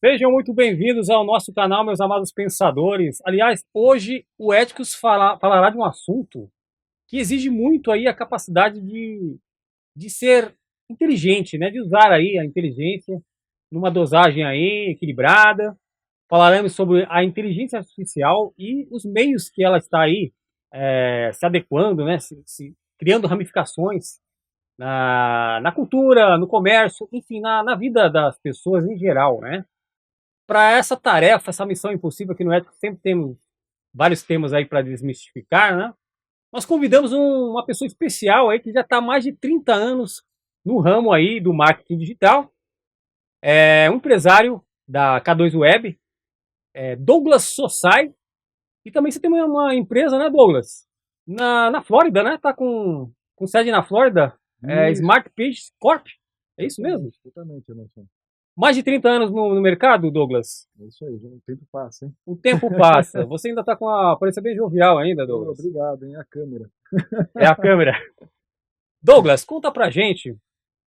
Sejam muito bem-vindos ao nosso canal, meus amados pensadores. Aliás, hoje o Éticos falará de um assunto que exige muito aí a capacidade de ser inteligente, né? De usar aí a inteligência numa dosagem aí equilibrada. Falaremos sobre a inteligência artificial e os meios que ela está aí se adequando, né? Criando ramificações na cultura, no comércio, enfim, na vida das pessoas em geral, né? Para essa tarefa, essa missão impossível aqui no Ético, sempre temos vários temas aí para desmistificar, né? Nós convidamos uma pessoa especial aí que já está há mais de 30 anos no ramo aí do marketing digital, é um empresário da K2 Web, Douglas Sossai, e também você tem uma empresa, né, Douglas? Na Flórida, né? Tá com sede na Flórida, Isso, Smart Pages Corp. É isso mesmo? exatamente, exatamente, Emerson. Mais de 30 anos no mercado, Douglas? É isso aí, já o tempo passa, hein? O tempo passa. Você ainda está com a aparência bem jovial ainda, Ô, Douglas. obrigado, hein? A câmera. É a câmera. Douglas, conta pra gente.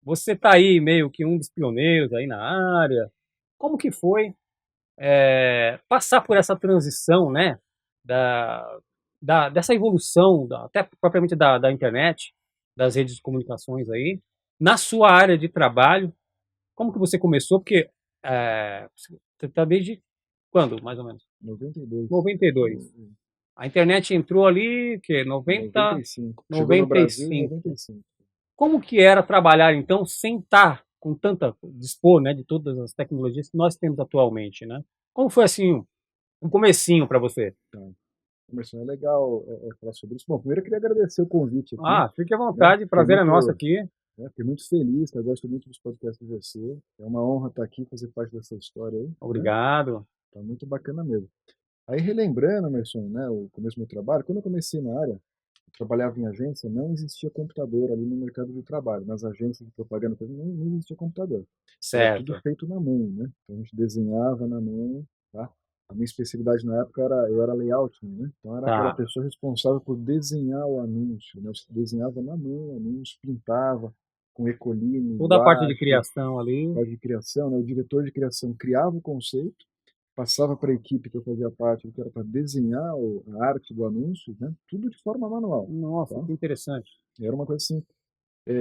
Você tá aí meio que um dos pioneiros aí na área. Como que foi passar por essa transição, né? Da, dessa evolução, até propriamente da internet, das redes de comunicações aí, na sua área de trabalho. Como que você começou? Porque você está desde quando, mais ou menos? 92. 92. Hum, A internet entrou ali, que 90, 95. Chegou no Brasil em 95. 95. Como que era trabalhar então sem estar com tanta dispor, né, de todas as tecnologias que nós temos atualmente, né? Como foi assim um comecinho para você? Então, Emerson, é legal falar sobre isso. Bom, primeiro eu queria agradecer o convite aqui, Ah, fique à né? vontade, prazer é nosso aqui. Fiquei muito feliz, eu gosto muito dos podcasts de você. É uma honra estar aqui, fazer parte dessa história aí, né? Obrigado. Tá muito bacana mesmo. Aí, relembrando, Emerson, né, o começo do meu trabalho, quando eu comecei na área, eu trabalhava em agência, não existia computador ali no mercado de trabalho. Nas agências de propaganda não existia computador. Era tudo Certo. feito na mão, né? Então a gente desenhava na mão, tá? A minha especialidade na época eu era layout, né? Então era aquela Tá. pessoa responsável por desenhar o anúncio, né? Eu desenhava na mão o anúncio, pintava com ecoline, Toda a parte de guache, criação ali. parte de criação, né? O diretor de criação criava o conceito, passava para a equipe que eu fazia parte, que era para desenhar a arte do anúncio, né? Tudo de forma manual, Nossa, tá? que interessante. Era uma coisa assim,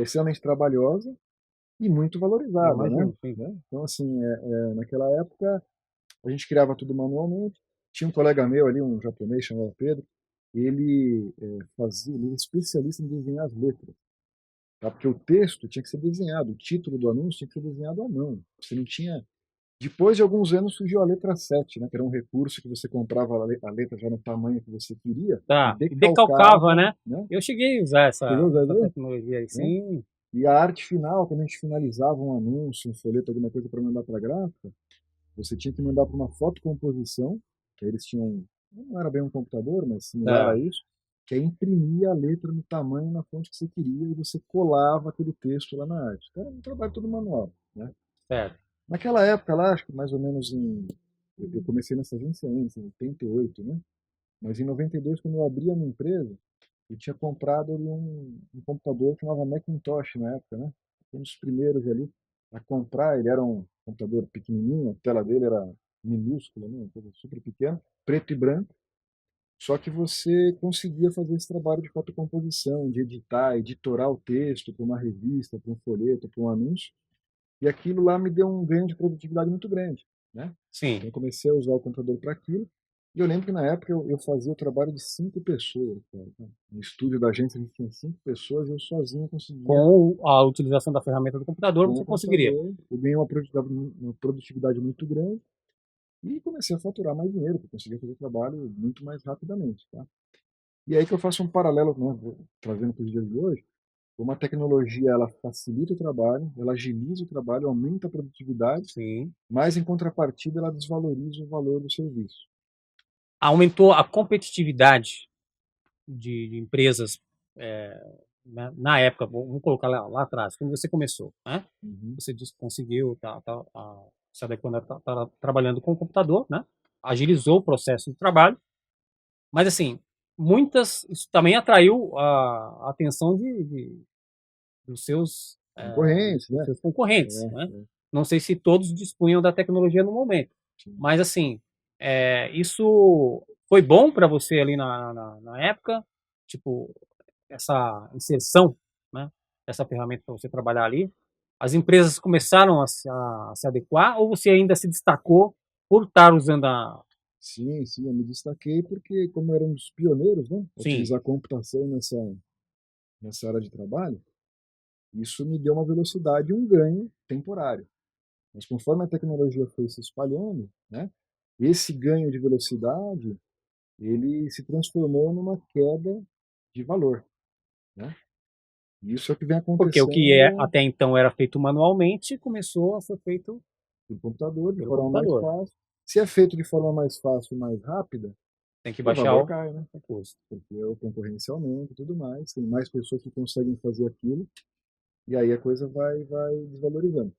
extremamente trabalhosa e muito Eu valorizada, né? imagino, sim. Então, assim, naquela época, a gente criava tudo manualmente. Tinha um colega meu ali, um japonês chamado Pedro, ele era especialista em desenhar as letras, tá? Porque o texto tinha que ser desenhado, o título do anúncio tinha que ser desenhado à mão. Você não tinha. Depois de alguns anos surgiu a letra 7, né, que era um recurso que você comprava a letra já no tamanho que você queria e Tá. E decalcava, decalcava, né? né? Eu cheguei a usar Chegou a essa ver? tecnologia aí, Né? sim. E a arte final, quando a gente finalizava um anúncio, um folheto, alguma coisa para mandar para a gráfica, você tinha que mandar para uma fotocomposição, que aí eles tinham, não era bem um computador, mas similar a Tá. isso, que aí imprimia a letra no tamanho, na fonte que você queria, e você colava aquele texto lá na arte. Então era um trabalho todo manual, né? Certo. Naquela época lá, acho que mais ou menos eu comecei nessa agência antes, em 88, né? Mas em 92, quando eu abri a minha empresa, eu tinha comprado ali um computador que chamava Macintosh na época, né? Foi um dos primeiros ali a comprar. Ele era um computador pequenininho, a tela dele era minúscula, né? Uma coisa super pequena, preto e branco. Só que você conseguia fazer esse trabalho de fotocomposição, de editar, editorar o texto para uma revista, para um folheto, para um anúncio. E aquilo lá me deu um ganho de produtividade muito grande, né? Sim. Então eu comecei a usar o computador para aquilo. E eu lembro que na época eu fazia o trabalho de 5 pessoas, cara. No estúdio da agência a gente tinha 5 pessoas e eu sozinho conseguia, Com a utilização da ferramenta do computador, com o você conseguiria. computador, eu ganhei uma produtividade muito grande e comecei a faturar mais dinheiro, porque eu conseguia fazer o trabalho muito mais rapidamente, tá? E aí que eu faço um paralelo, né, trazendo para os dias de hoje. Uma tecnologia, ela facilita o trabalho, ela agiliza o trabalho, aumenta a produtividade, Sim. mas em contrapartida ela desvaloriza o valor do serviço. Aumentou a competitividade de empresas na época, vamos colocar lá atrás, quando você começou, né? Uhum. Você disse que conseguiu, se adequando, trabalhando com o computador, né? Agilizou o processo de trabalho, mas assim, isso também atraiu a atenção dos seus, Concorrentes, dos né? seus concorrentes, É, né? Não sei se todos dispunham da tecnologia no momento, sim. mas assim, isso foi bom para você ali na época, tipo, essa inserção, né, dessa ferramenta para você trabalhar ali. As empresas começaram a se adequar ou você ainda se destacou por estar usando a. Sim, sim, eu me destaquei porque, como era um dos pioneiros, né, a Sim, utilizar a computação nessa área de trabalho, isso me deu uma velocidade e um ganho temporário. Mas conforme a tecnologia foi se espalhando, né, esse ganho de velocidade, ele se transformou numa queda de valor, né? E isso é o que vem porque o que acontecendo até então era feito manualmente começou a ser feito no computador de pelo forma mais computador. fácil. Se é feito de forma mais fácil e mais rápida, Tem que o baixar valor o cai, né? custo. Porque a concorrência aumenta e tudo mais, tem mais pessoas que conseguem fazer aquilo, e aí a coisa vai desvalorizando.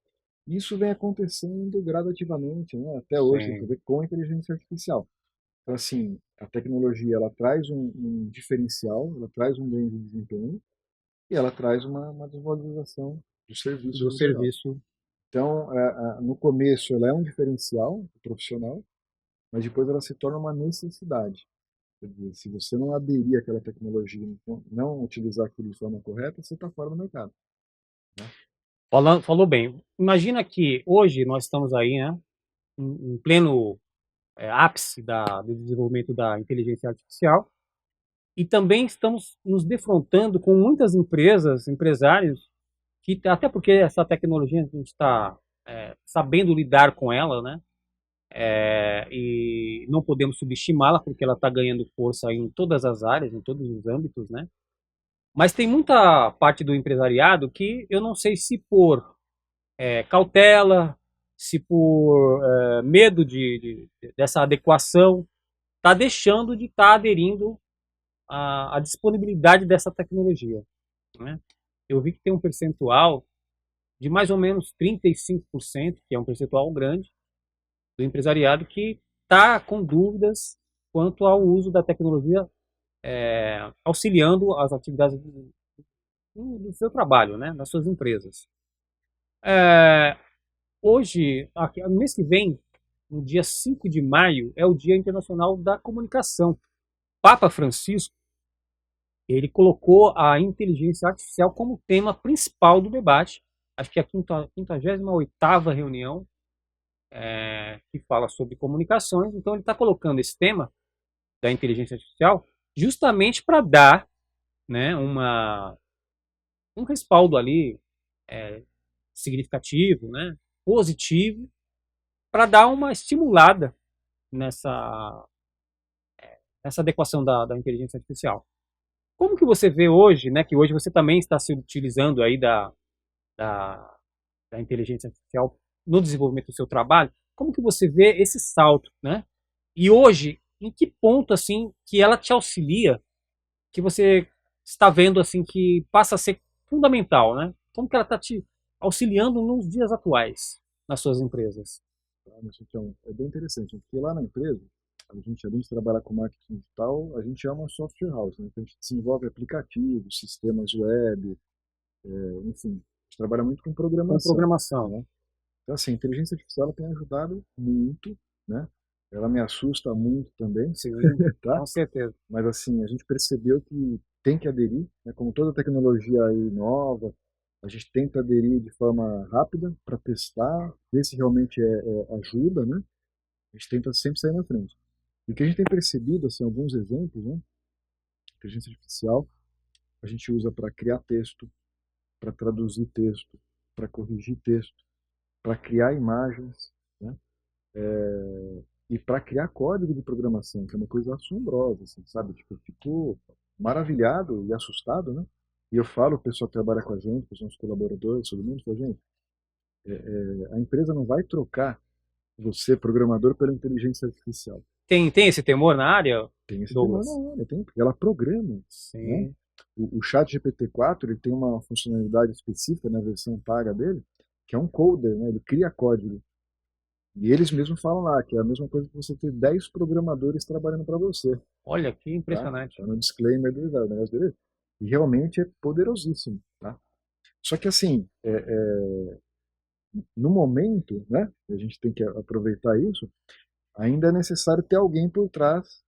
Isso vem acontecendo gradativamente, né? Até hoje, tem que Sim. ver com a inteligência artificial. Então, assim, a tecnologia ela traz um diferencial, ela traz um ganho de desempenho e ela traz uma desvalorização do serviço Do no geral. serviço. Então, no começo ela é um diferencial profissional, mas depois ela se torna uma necessidade. Quer dizer, se você não aderir àquela tecnologia, não utilizar aquilo de forma correta, você está fora do mercado. Né? Falou bem. Imagina que hoje nós estamos aí, né, em pleno ápice do desenvolvimento da inteligência artificial e também estamos nos defrontando com muitas empresas, empresários, que até porque essa tecnologia a gente está sabendo lidar com ela, né? E não podemos subestimá-la porque ela está ganhando força em todas as áreas, em todos os âmbitos, né? Mas tem muita parte do empresariado que eu não sei se por cautela, se por medo dessa adequação, está deixando de estar aderindo à disponibilidade dessa tecnologia. Né? Eu vi que tem um percentual de mais ou menos 35%, que é um percentual grande, do empresariado que está com dúvidas quanto ao uso da tecnologia auxiliando as atividades do seu trabalho, né, das suas empresas. É, hoje, no mês que vem, no dia 5 de maio, é o Dia Internacional da Comunicação. Papa Francisco, ele colocou a inteligência artificial como tema principal do debate. Acho que é a 58ª reunião que fala sobre comunicações. Então, ele está colocando esse tema da inteligência artificial justamente para dar, né, um respaldo ali é, significativo, né, positivo, para dar uma estimulada nessa, nessa adequação da inteligência artificial. Como que você vê hoje, né, que hoje você também está se utilizando aí da, da inteligência artificial no desenvolvimento do seu trabalho, como que você vê esse salto, né? E hoje, em que ponto assim que ela te auxilia, que você está vendo assim que passa a ser fundamental, né? Como que ela está te auxiliando nos dias atuais nas suas empresas? Tá? Então, é bem interessante, porque lá na empresa, a gente, além de trabalhar com marketing digital, a gente é uma software house, né? Então, a gente desenvolve aplicativos, sistemas web, enfim, a gente trabalha muito com Com programação. programação. Né? Então, assim, a inteligência artificial ela tem ajudado muito, né? Ela me assusta muito também, Sim, tá? com certeza. Mas, assim, a gente percebeu que tem que aderir, né? Como toda tecnologia aí nova, a gente tenta aderir de forma rápida para testar, ver se realmente ajuda, né? A gente tenta sempre sair na frente. E o que a gente tem percebido, assim, alguns exemplos, né? Inteligência artificial, a gente usa para criar texto, para traduzir texto, para corrigir texto, para criar imagens, né? E para criar código de programação, que é uma coisa assombrosa, assim, sabe? Tipo, eu fico maravilhado e assustado, né? E eu falo, o pessoal que trabalha com a gente, os nossos colaboradores, todo mundo, fala, gente, a empresa não vai trocar você, programador, pela inteligência artificial. Tem esse temor na área, Tem esse tema na Douglas? hora, tem, porque ela programa, né? Sim. O chat GPT-4 ele tem uma funcionalidade específica na versão paga dele, que é um coder, né? Ele cria código. E eles mesmos falam lá que é a mesma coisa que você ter 10 programadores trabalhando para você, Olha que tá? impressionante. Tá no disclaimer do negócio dele. E realmente é poderosíssimo, tá? Só que assim, no momento, né, a gente tem que aproveitar isso, ainda é necessário ter alguém por trás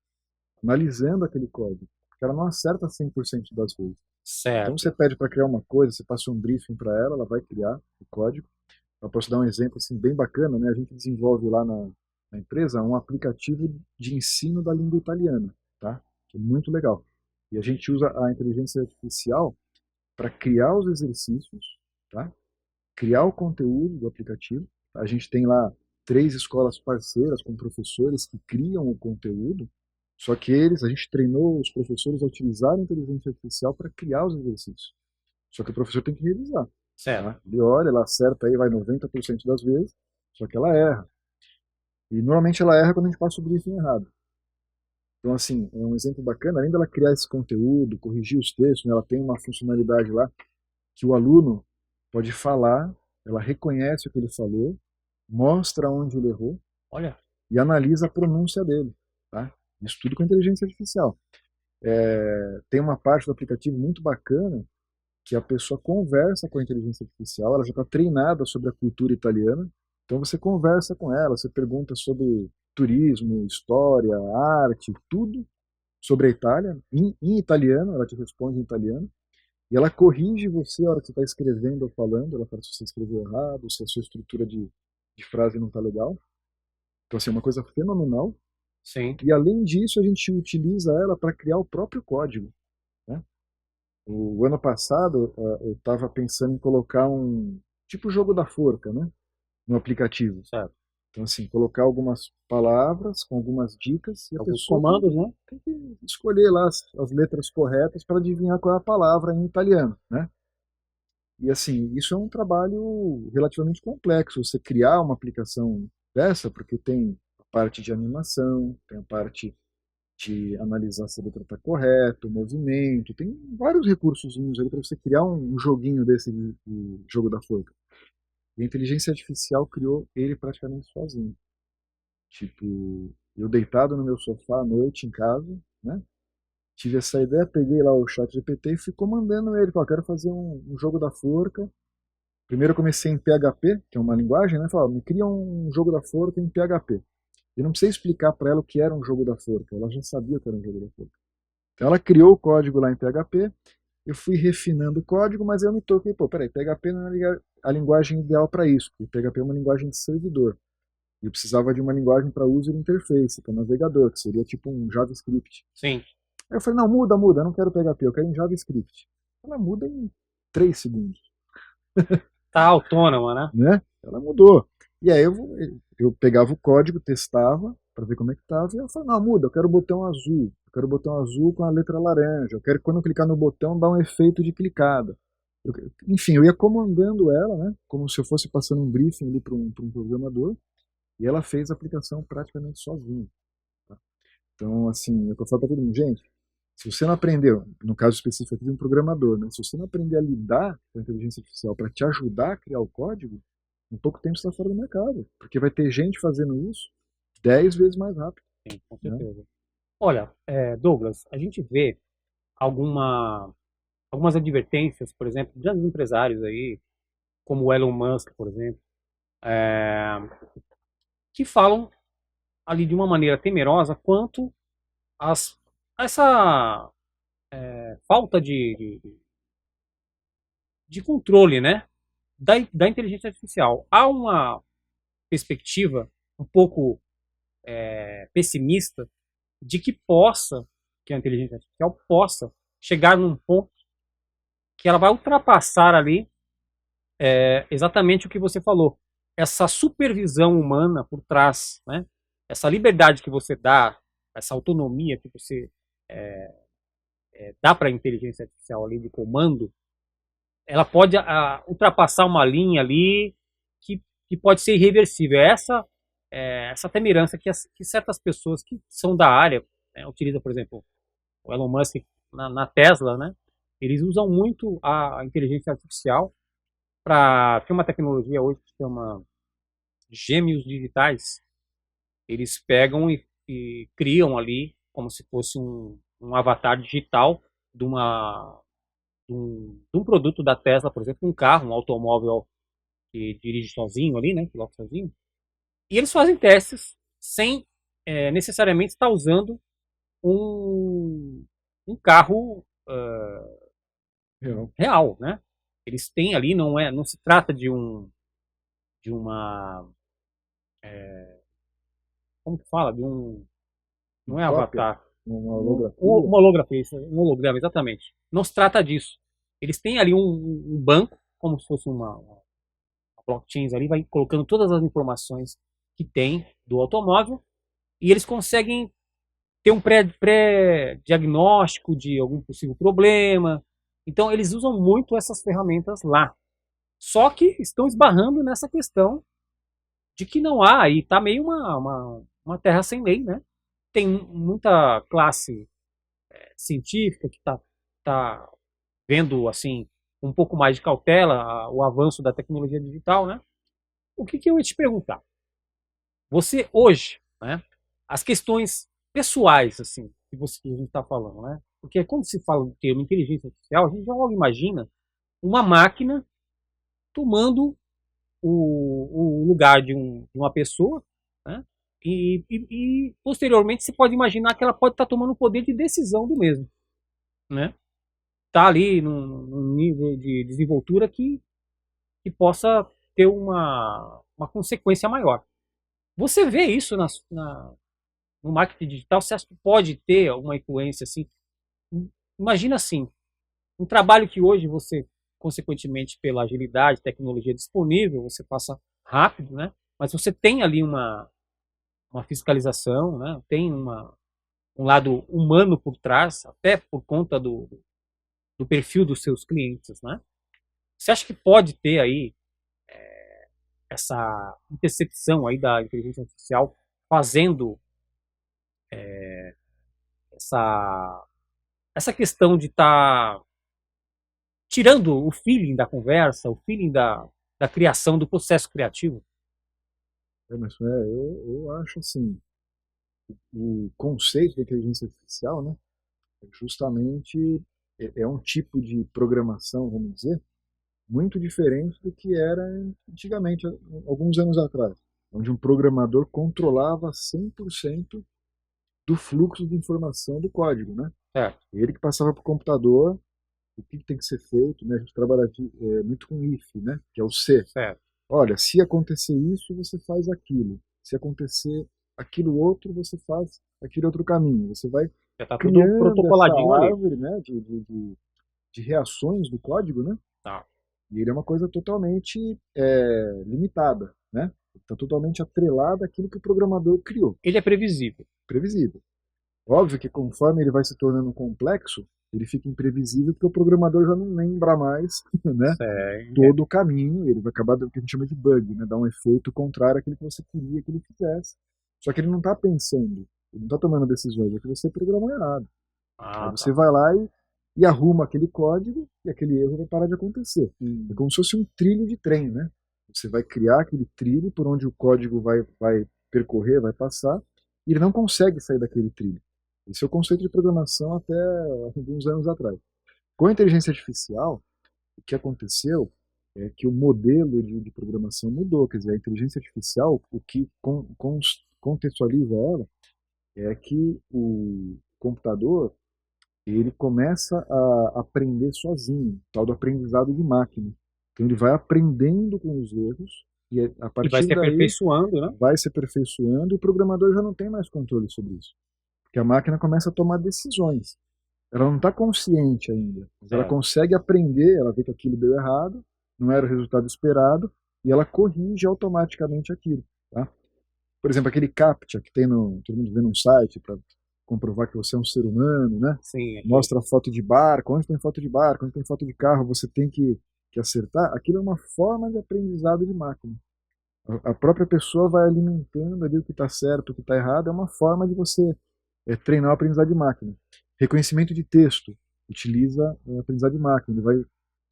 analisando aquele código, porque ela não acerta 100% das vezes. Então você Certo. pede para criar uma coisa, você passa um briefing para ela, ela vai criar o código. Eu posso dar um exemplo assim bem bacana, né? A gente desenvolve lá na empresa um aplicativo de ensino da língua italiana, tá? Que é muito legal. E a gente usa a inteligência artificial para criar os exercícios, tá? Criar o conteúdo do aplicativo. A gente tem lá 3 escolas parceiras com professores que criam o conteúdo, só que a gente treinou os professores a utilizar a inteligência artificial para criar os exercícios. Só que o professor tem que revisar, Certo. tá? Ele olha, ela acerta aí, vai 90% das vezes, só que ela erra. E normalmente ela erra quando a gente passa o briefing errado. Então, assim, é um exemplo bacana, além dela criar esse conteúdo, corrigir os textos, né, ela tem uma funcionalidade lá que o aluno pode falar, ela reconhece o que ele falou, mostra onde ele errou Olha, e analisa a pronúncia dele, tá? Isso tudo com inteligência artificial. Tem uma parte do aplicativo muito bacana que a pessoa conversa com a inteligência artificial, ela já está treinada sobre a cultura italiana, então você conversa com ela, você pergunta sobre turismo, história, arte, tudo sobre a Itália, em italiano, ela te responde em italiano, e ela corrige você a hora que você está escrevendo ou falando, ela fala se você escreveu errado, se a sua estrutura de frase não está legal. Então, assim, é uma coisa fenomenal. sim. E, além disso, a gente utiliza ela para criar o próprio código, né? O ano passado, eu estava pensando em colocar um tipo jogo da forca, né, no aplicativo. Certo. Então, assim, colocar algumas palavras com algumas dicas e a Alguns pessoa tem, comandos, né? tem que escolher lá as letras corretas para adivinhar qual é a palavra em italiano, né? E, assim, isso é um trabalho relativamente complexo, você criar uma aplicação dessa, porque tem a parte de animação, tem a parte de analisar se a letra está correta, o movimento, tem vários recursos ali para você criar um joguinho desse de jogo da forca. E a inteligência artificial criou ele praticamente sozinho. Tipo, eu deitado no meu sofá à noite em casa, né? Tive essa ideia, peguei lá o chat GPT e fui comandando ele. Falei, quero fazer um jogo da forca. Primeiro eu comecei em PHP, que é uma linguagem, né? Falei, me cria um jogo da forca em PHP. E não precisei explicar para ela o que era um jogo da forca, ela já sabia o que era um jogo da forca. Então ela criou o código lá em PHP, eu fui refinando o código, mas eu me toquei, pô, peraí, PHP não é a linguagem ideal para isso, porque PHP é uma linguagem de servidor. E eu precisava de uma linguagem para user interface, para navegador, que seria tipo um JavaScript. Sim. Aí eu falei, não, muda, eu não quero PHP, eu quero em JavaScript. Ela muda em 3 segundos, Tá autônoma, né? né? Ela mudou. E aí eu pegava o código, testava, para ver como é que estava, e ela falou, não, muda, eu quero o botão azul. Eu quero o botão azul com a letra laranja. Eu quero que quando eu clicar no botão, dá um efeito de clicada. Enfim, eu ia comandando ela, né? Como se eu fosse passando um briefing ali para um programador. E ela fez a aplicação praticamente sozinha. Tá? Então, assim, é o que eu falo para todo mundo. Gente, se você não aprendeu, no caso específico aqui de um programador, né? Se você não aprender a lidar com a inteligência artificial para te ajudar a criar o código, em pouco tempo você está fora do mercado. Porque vai ter gente fazendo isso 10 vezes mais rápido, Sim, com né? certeza. Olha, Douglas, a gente vê algumas advertências, por exemplo, de grandes empresários aí, como o Elon Musk, por exemplo, é, que falam ali de uma maneira temerosa quanto as, a essa falta de controle, né, da inteligência artificial. Há uma perspectiva um pouco pessimista de que a inteligência artificial possa chegar num ponto que ela vai ultrapassar ali exatamente o que você falou. Essa supervisão humana por trás, né? Essa liberdade que você dá, essa autonomia que você dá para a inteligência artificial ali de comando, ela pode ultrapassar uma linha ali que pode ser irreversível. Essa temerança que certas pessoas que são da área, né, utilizam, por exemplo, o Elon Musk na Tesla, né? Eles usam muito a inteligência artificial para ter uma tecnologia hoje que se chama gêmeos digitais. Eles pegam e criam ali como se fosse um avatar digital de, de um produto da Tesla, por exemplo, um carro, um automóvel que dirige sozinho ali, né, pilota sozinho, e eles fazem testes sem necessariamente estar usando um carro Real. real, né? Eles têm ali, não se trata de uma, como que fala, Uma não é cópia, avatar, uma holografia. uma holografia, um holograma, exatamente. Não se trata disso. Eles têm ali um banco, como se fosse uma blockchain ali, vai colocando todas as informações que tem do automóvel e eles conseguem ter um pré-diagnóstico de algum possível problema. Então, eles usam muito essas ferramentas lá. Só que estão esbarrando nessa questão de que não há, e está meio uma terra sem lei, né? Tem muita classe científica que tá vendo, assim, um pouco mais de cautela o avanço da tecnologia digital, né? O que eu ia te perguntar? Você hoje, né? As questões pessoais, assim, que a gente está falando, né? Porque quando se fala do termo inteligência artificial, a gente já logo imagina uma máquina tomando o lugar de uma pessoa, né? Posteriormente se pode imaginar que ela pode estar tomando o poder de decisão do mesmo, né? Tá ali num nível de desenvoltura que possa ter uma consequência maior. Você vê isso no marketing digital? Você acha que pode ter uma influência assim? Imagina assim, um trabalho que hoje você, consequentemente, pela agilidade, tecnologia disponível, você passa rápido, né? Mas você tem ali uma fiscalização, né? Tem um lado humano por trás, até por conta do perfil dos seus clientes, né? Você acha que pode ter aí essa intercepção aí da inteligência artificial fazendo essa, essa questão de estar tirando o feeling da conversa, o feeling da criação, do processo criativo? Mas eu acho assim, o conceito de inteligência artificial, né, justamente é um tipo de programação, vamos dizer, muito diferente do que era antigamente, alguns anos atrás, onde um programador controlava 100% do fluxo de informação do código, né? Certo, Ele que passava para o computador o que tem que ser feito, né? A gente trabalha muito com if, né? Que é o se. certo. Olha, se acontecer isso, você faz aquilo. Se acontecer aquilo outro, você faz aquele outro caminho. Você vai Já está tudo criando essa protocoladinho ali. árvore, né, de reações do código, né? Tá. E ele é uma coisa totalmente limitada, né? Está totalmente atrelado àquilo que o programador criou, Ele é previsível. previsível. Óbvio que conforme ele vai se tornando complexo, ele fica imprevisível porque o programador já não lembra mais, né, Certo. todo o caminho, ele vai acabar dando o que a gente chama de bug, né, dar um efeito contrário àquilo que você queria que ele fizesse. Só que ele não está pensando, ele não está tomando decisões, é que você programou errado. Aí Ah, você tá. vai lá e arruma aquele código e aquele erro vai parar de acontecer. É como se fosse um trilho de trem, né? Você vai criar aquele trilho por onde o código vai percorrer, vai passar, e ele não consegue sair daquele trilho. Esse é o conceito de programação até alguns anos atrás. Com a inteligência artificial, o que aconteceu é que o modelo de programação mudou. Quer dizer, a inteligência artificial, o que contextualiza ela, é que o computador ele começa a aprender sozinho, tal do aprendizado de máquina. Então ele vai aprendendo com os erros e a E vai partir se daí aperfeiçoando, né? vai se aperfeiçoando e o programador já não tem mais controle sobre isso. Porque a máquina começa a tomar decisões. Ela não está consciente ainda, mas ela Certo. consegue aprender, ela vê que aquilo deu errado, não era o resultado esperado, e ela corrige automaticamente aquilo. Tá? Por exemplo, aquele CAPTCHA que tem todo mundo vê num site para comprovar que você é um ser humano, né? Sim, aqui. Mostra foto de barco, onde tem foto de barco, onde tem foto de carro, você tem que acertar. Aquilo é uma forma de aprendizado de máquina. A própria pessoa vai alimentando ali o que está certo, o que está errado, é uma forma de você treinar o aprendizado de máquina. Reconhecimento de texto, utiliza aprendizado de máquina, ele vai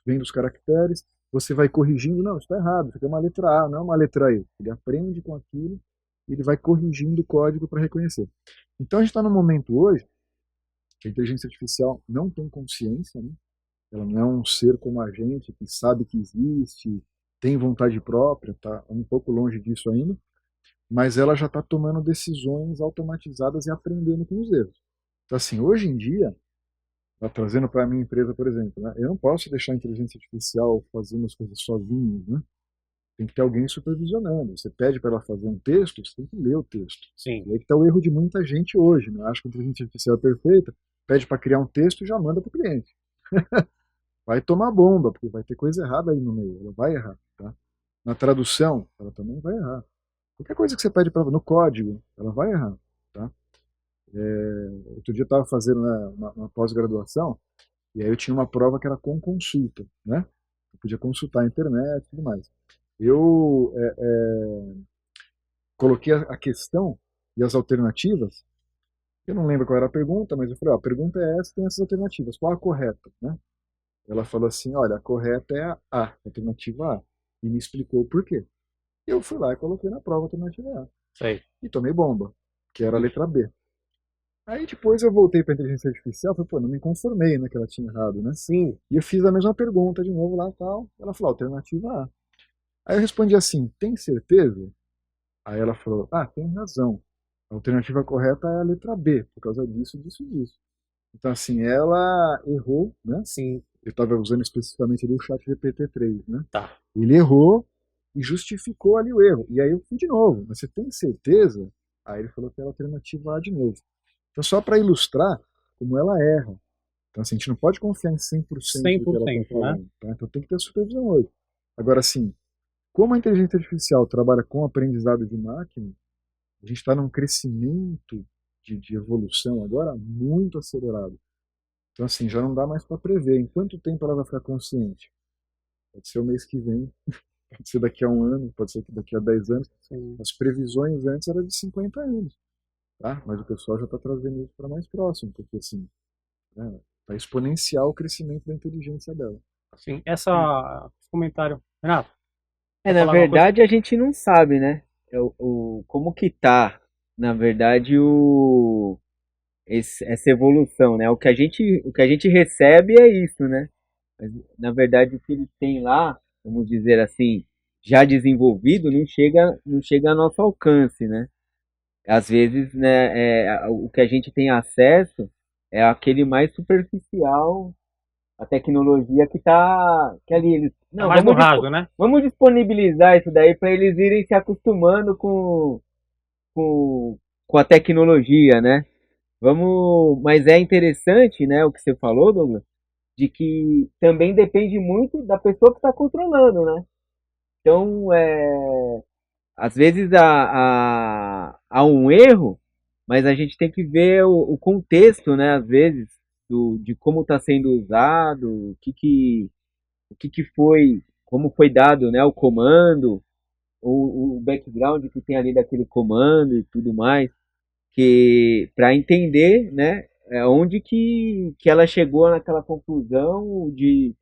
vendo os caracteres, você vai corrigindo, não, isso está errado, isso aqui é uma letra A, não é uma letra E. Ele aprende com aquilo e ele vai corrigindo o código para reconhecer. Então a gente está num momento hoje que a inteligência artificial não tem consciência, né? Ela não é um ser como a gente que sabe que existe, tem vontade própria, está um pouco longe disso ainda, mas ela já está tomando decisões automatizadas e aprendendo com os erros. Então, assim, hoje em dia, tá trazendo para a minha empresa, por exemplo, né, eu não posso deixar a inteligência artificial fazendo as coisas sozinho, né? Tem que ter alguém supervisionando. Você pede para ela fazer um texto, você tem que ler o texto. Sim. E aí que está o erro de muita gente hoje, né? Acha que a inteligência artificial é perfeita, pede para criar um texto e já manda para o cliente. Vai tomar bomba, porque vai ter coisa errada aí no meio, ela vai errar, tá? Na tradução, ela também vai errar. Qualquer coisa que você pede para no código, ela vai errar, tá? Outro dia eu estava fazendo, né, uma pós-graduação, e aí eu tinha uma prova que era com consulta, né? Eu podia consultar a internet e tudo mais. Eu coloquei a questão e as alternativas. Eu não lembro qual era a pergunta, mas eu falei, ó, a pergunta é essa, tem essas alternativas, qual a correta, né? Ela falou assim, olha, a correta é a alternativa A, e me explicou o porquê. Eu fui lá e coloquei na prova a alternativa A, Sei. e tomei bomba, que era a letra B. Aí depois eu voltei para a inteligência artificial, falei, pô, não me conformei, né, que ela tinha errado, né? Sim. E eu fiz a mesma pergunta de novo lá e tal, ela falou, alternativa A. Aí eu respondi assim, tem certeza? Aí ela falou, ah, tem razão. A alternativa correta é a letra B, por causa disso, disso, disso. Então, assim, ela errou, né? Sim. Eu estava usando especificamente ali o chat GPT-3, né? Tá. Ele errou e justificou ali o erro. E aí eu fui de novo, mas você tem certeza? Aí ele falou que era a alternativa A de novo. Então, só para ilustrar como ela erra. Então, assim, a gente não pode confiar em 100% do que ela está 100%, né? falando, tá? Então tem que ter supervisão hoje. Agora, assim, como a inteligência artificial trabalha com aprendizado de máquina, a gente está num crescimento de evolução agora muito acelerado. Então, assim, já não dá mais para prever em quanto tempo ela vai ficar consciente. Pode ser o mês que vem, pode ser daqui a um ano, pode ser que daqui a 10 anos. Sim. As previsões antes eram de 50 anos, tá? Mas o pessoal já está trazendo isso para mais próximo, porque, assim, né, tá exponencial o crescimento da inteligência dela. Sim. Esse comentário. Renato, quer Na falar alguma coisa? verdade, a gente não sabe, né? Como que tá, na verdade, essa evolução, né? O que a gente recebe é isso, né? Mas, na verdade, o que eles têm lá, vamos dizer assim, já desenvolvido, não chega a nosso alcance, né? Às vezes, né, o que a gente tem acesso é aquele mais superficial, a tecnologia que ali eles, Tá não, mais no raso, né? vamos disponibilizar isso daí para eles irem se acostumando com, com a tecnologia, né? Mas é interessante, né, o que você falou, Douglas, de que também depende muito da pessoa que está controlando, né? Então, às vezes há um erro, mas a gente tem que ver o contexto, né? Às vezes, de como está sendo usado, o que foi, como foi dado, né? O comando, o background que tem ali daquele comando e tudo mais, que para entender, né? Onde que ela chegou naquela conclusão de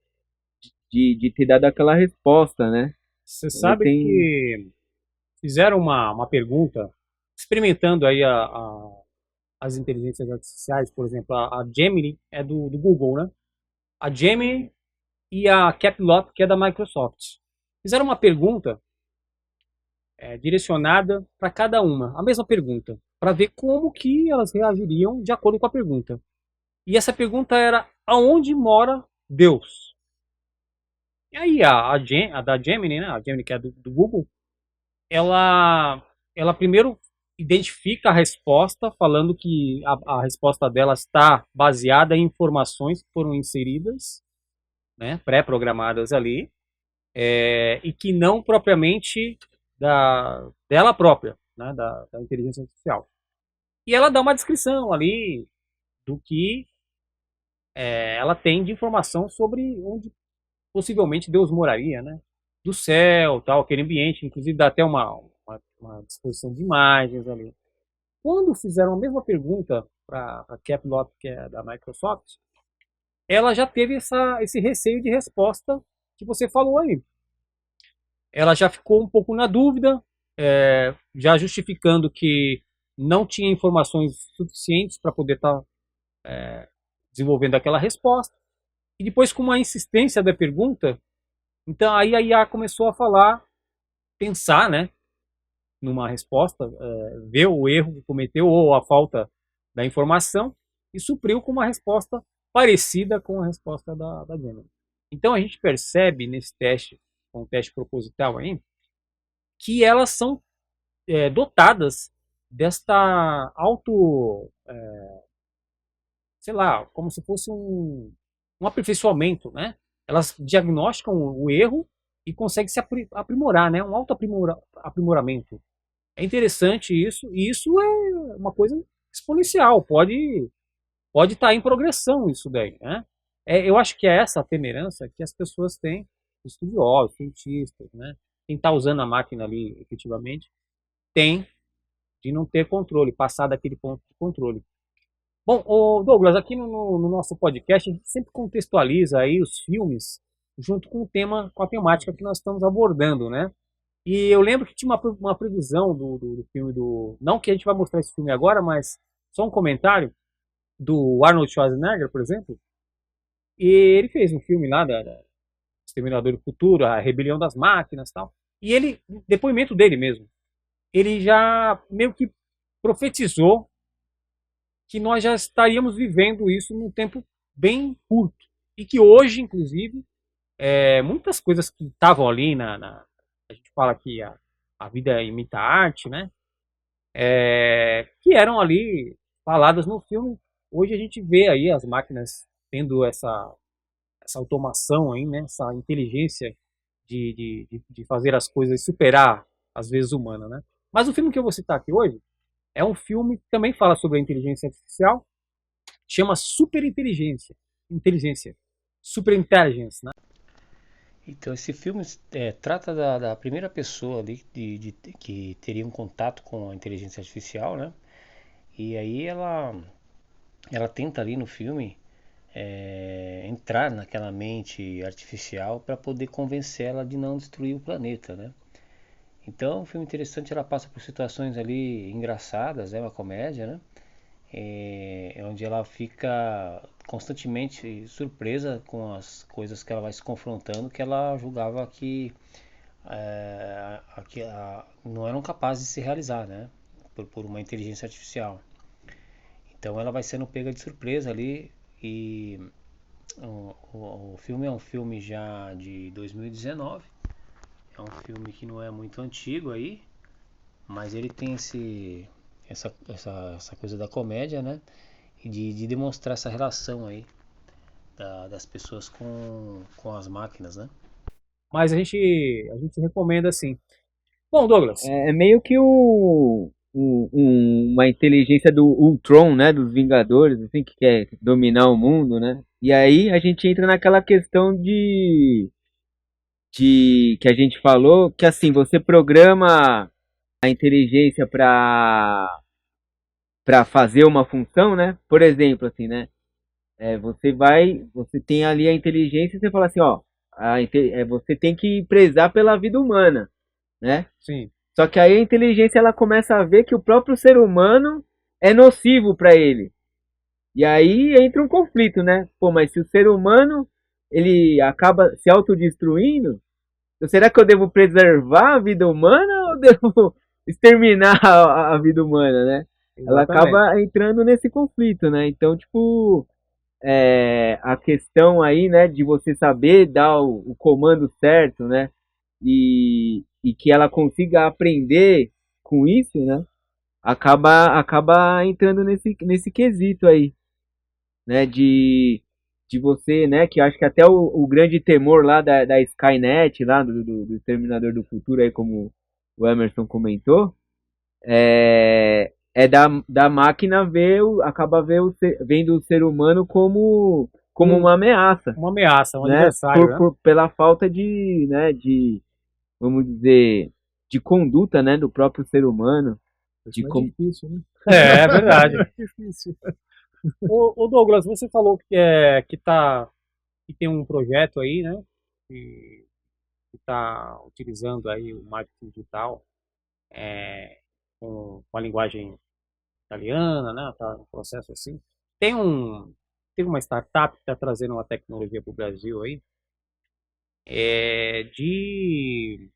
ter dado aquela resposta, né? Você Então, sabe que fizeram uma pergunta, experimentando aí as inteligências artificiais, por exemplo, a Gemini é do Google, né? A Gemini e a Caplot, que é da Microsoft. Fizeram uma pergunta direcionada para cada uma, a mesma pergunta, para ver como que elas reagiriam de acordo com a pergunta. E essa pergunta era: aonde mora Deus? E aí a da Gemini, né, a Gemini que é do Google, ela primeiro identifica a resposta, falando que a resposta dela está baseada em informações que foram inseridas, né, pré-programadas ali, e que não propriamente dela própria, né, da inteligência artificial. E ela dá uma descrição ali do que ela tem de informação sobre onde possivelmente Deus moraria, né? Do céu, tal, aquele ambiente, inclusive dá até uma disposição de imagens ali. Quando fizeram a mesma pergunta para a Caplot, que é da Microsoft, ela já teve esse receio de resposta que você falou aí. Ela já ficou um pouco na dúvida, já justificando que não tinha informações suficientes para poder estar desenvolvendo aquela resposta. E depois, com uma insistência da pergunta, Então aí a IA começou a falar, pensar, né, numa resposta, ver o erro que cometeu ou a falta da informação e supriu com uma resposta parecida com a resposta da Gemini. Então a gente percebe nesse teste, com o teste proposital aí, que elas são dotadas desta sei lá, como se fosse um aperfeiçoamento, né? Elas diagnosticam o erro e conseguem se aprimorar, né? Um aprimoramento. É interessante isso, e isso é uma coisa exponencial, pode estar em progressão isso daí, né? Eu acho que é essa a temerança que as pessoas têm, estudiosos, cientistas, né? Quem está usando a máquina ali efetivamente tem de não ter controle, passar daquele ponto de controle. Bom, Douglas, aqui no nosso podcast a gente sempre contextualiza aí os filmes junto com o tema, com a temática que nós estamos abordando, né? E eu lembro que tinha uma previsão do filme não que a gente vai mostrar esse filme agora, mas só um comentário do Arnold Schwarzenegger, por exemplo. E ele fez um filme lá da Exterminador do Futuro, a Rebelião das Máquinas, e tal. E ele, depoimento dele mesmo, ele já meio que profetizou que nós já estaríamos vivendo isso num tempo bem curto. E que hoje, inclusive, muitas coisas que estavam ali a gente fala que a vida imita a arte, né? Que eram ali faladas no filme. Hoje a gente vê aí as máquinas tendo essa automação aí, né? Essa inteligência de fazer as coisas superar, às vezes, humana, né? Mas o filme que eu vou citar aqui hoje é um filme que também fala sobre a inteligência artificial, chama Inteligência, Super Intelligence, né? Então, esse filme trata da primeira pessoa ali que teria um contato com a inteligência artificial, né? E aí ela tenta ali no filme entrar naquela mente artificial para poder convencê-la de não destruir o planeta, né? Então, um filme interessante, ela passa por situações ali engraçadas, é uma comédia, né? Onde ela fica constantemente surpresa com as coisas que ela vai se confrontando, que ela julgava que não eram capazes de se realizar, né? Por uma inteligência artificial. Então ela vai sendo pega de surpresa ali e o filme é um filme já de 2019. É um filme que não é muito antigo aí, mas ele tem essa coisa da comédia, né? E de demonstrar essa relação aí das pessoas com as máquinas, né? Mas a gente recomenda assim. Bom, Douglas, É meio que uma inteligência do Ultron, né? Dos Vingadores, assim, que quer dominar o mundo, né? E aí a gente entra naquela questão de que a gente falou, que assim, você programa a inteligência para fazer uma função, né? Por exemplo, assim, né? Você tem ali a inteligência e você fala assim, ó, você tem que prezar pela vida humana, né? sim, Só que aí a inteligência ela começa a ver que o próprio ser humano é nocivo para ele. E aí entra um conflito, né? Pô, mas se o ser humano ele acaba se autodestruindo, então será que eu devo preservar a vida humana ou devo exterminar a vida humana, né? Ela exatamente. acaba entrando nesse conflito, né? Então, tipo, a questão aí, né, de você saber dar o comando certo, né, e que ela consiga aprender com isso, né, acaba entrando nesse quesito aí, né, de você, né, que eu acho que até o grande temor lá da Skynet, lá do Exterminador do Futuro, aí como o Emerson comentou, é da máquina acaba vendo o ser humano como uma ameaça, Uma ameaça, um né? adversário, né? Pela falta né, vamos dizer, de conduta, né, do próprio ser humano, Isso de não é como, difícil, né? É verdade. É difícil. O Douglas, você falou que tem um projeto aí, né? Que está utilizando aí o marketing digital com a linguagem italiana, né? Tá um processo assim. Tem uma startup que está trazendo uma tecnologia para o Brasil aí, de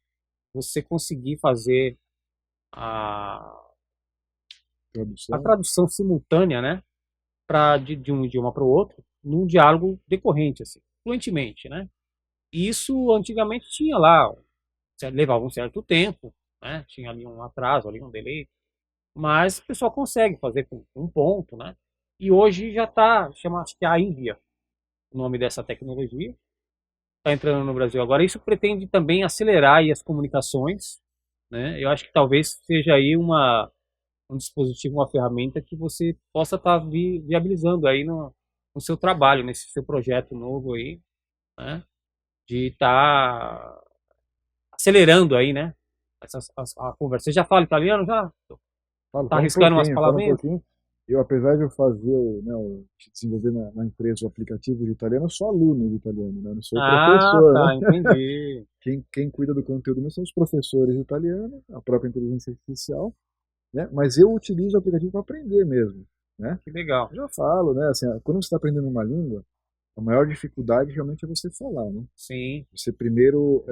você conseguir fazer a, a Tradução. tradução simultânea, né, de um idioma para o outro, num diálogo decorrente, assim, fluentemente, né? E isso antigamente tinha lá, levava um certo tempo, né? Tinha ali um atraso, ali um delay, mas o pessoal consegue fazer com um ponto, né? E hoje já está, chama, acho que é a Índia, o nome dessa tecnologia, está entrando no Brasil agora. Isso pretende também acelerar aí as comunicações, né? Eu acho que talvez seja aí um dispositivo, uma ferramenta que você possa estar viabilizando aí no seu trabalho, nesse seu projeto novo aí, né? De estar acelerando aí, né? A conversa. Você já fala italiano? Já? Tá Falo um arriscando umas pouquinho, falo um palavrinhas? pouquinho. Eu, apesar de eu fazer, né, de desenvolver na empresa o aplicativo de italiano, eu sou aluno de italiano, né? Eu não sou Ah, professor, tá, né? entendi. Quem cuida do conteúdo mesmo são os professores de italiano, a própria inteligência artificial, né? Mas eu utilizo o aplicativo para aprender mesmo, né? Que legal. Eu já falo, né? Assim, quando você está aprendendo uma língua, a maior dificuldade realmente é você falar, né? Sim, Você primeiro,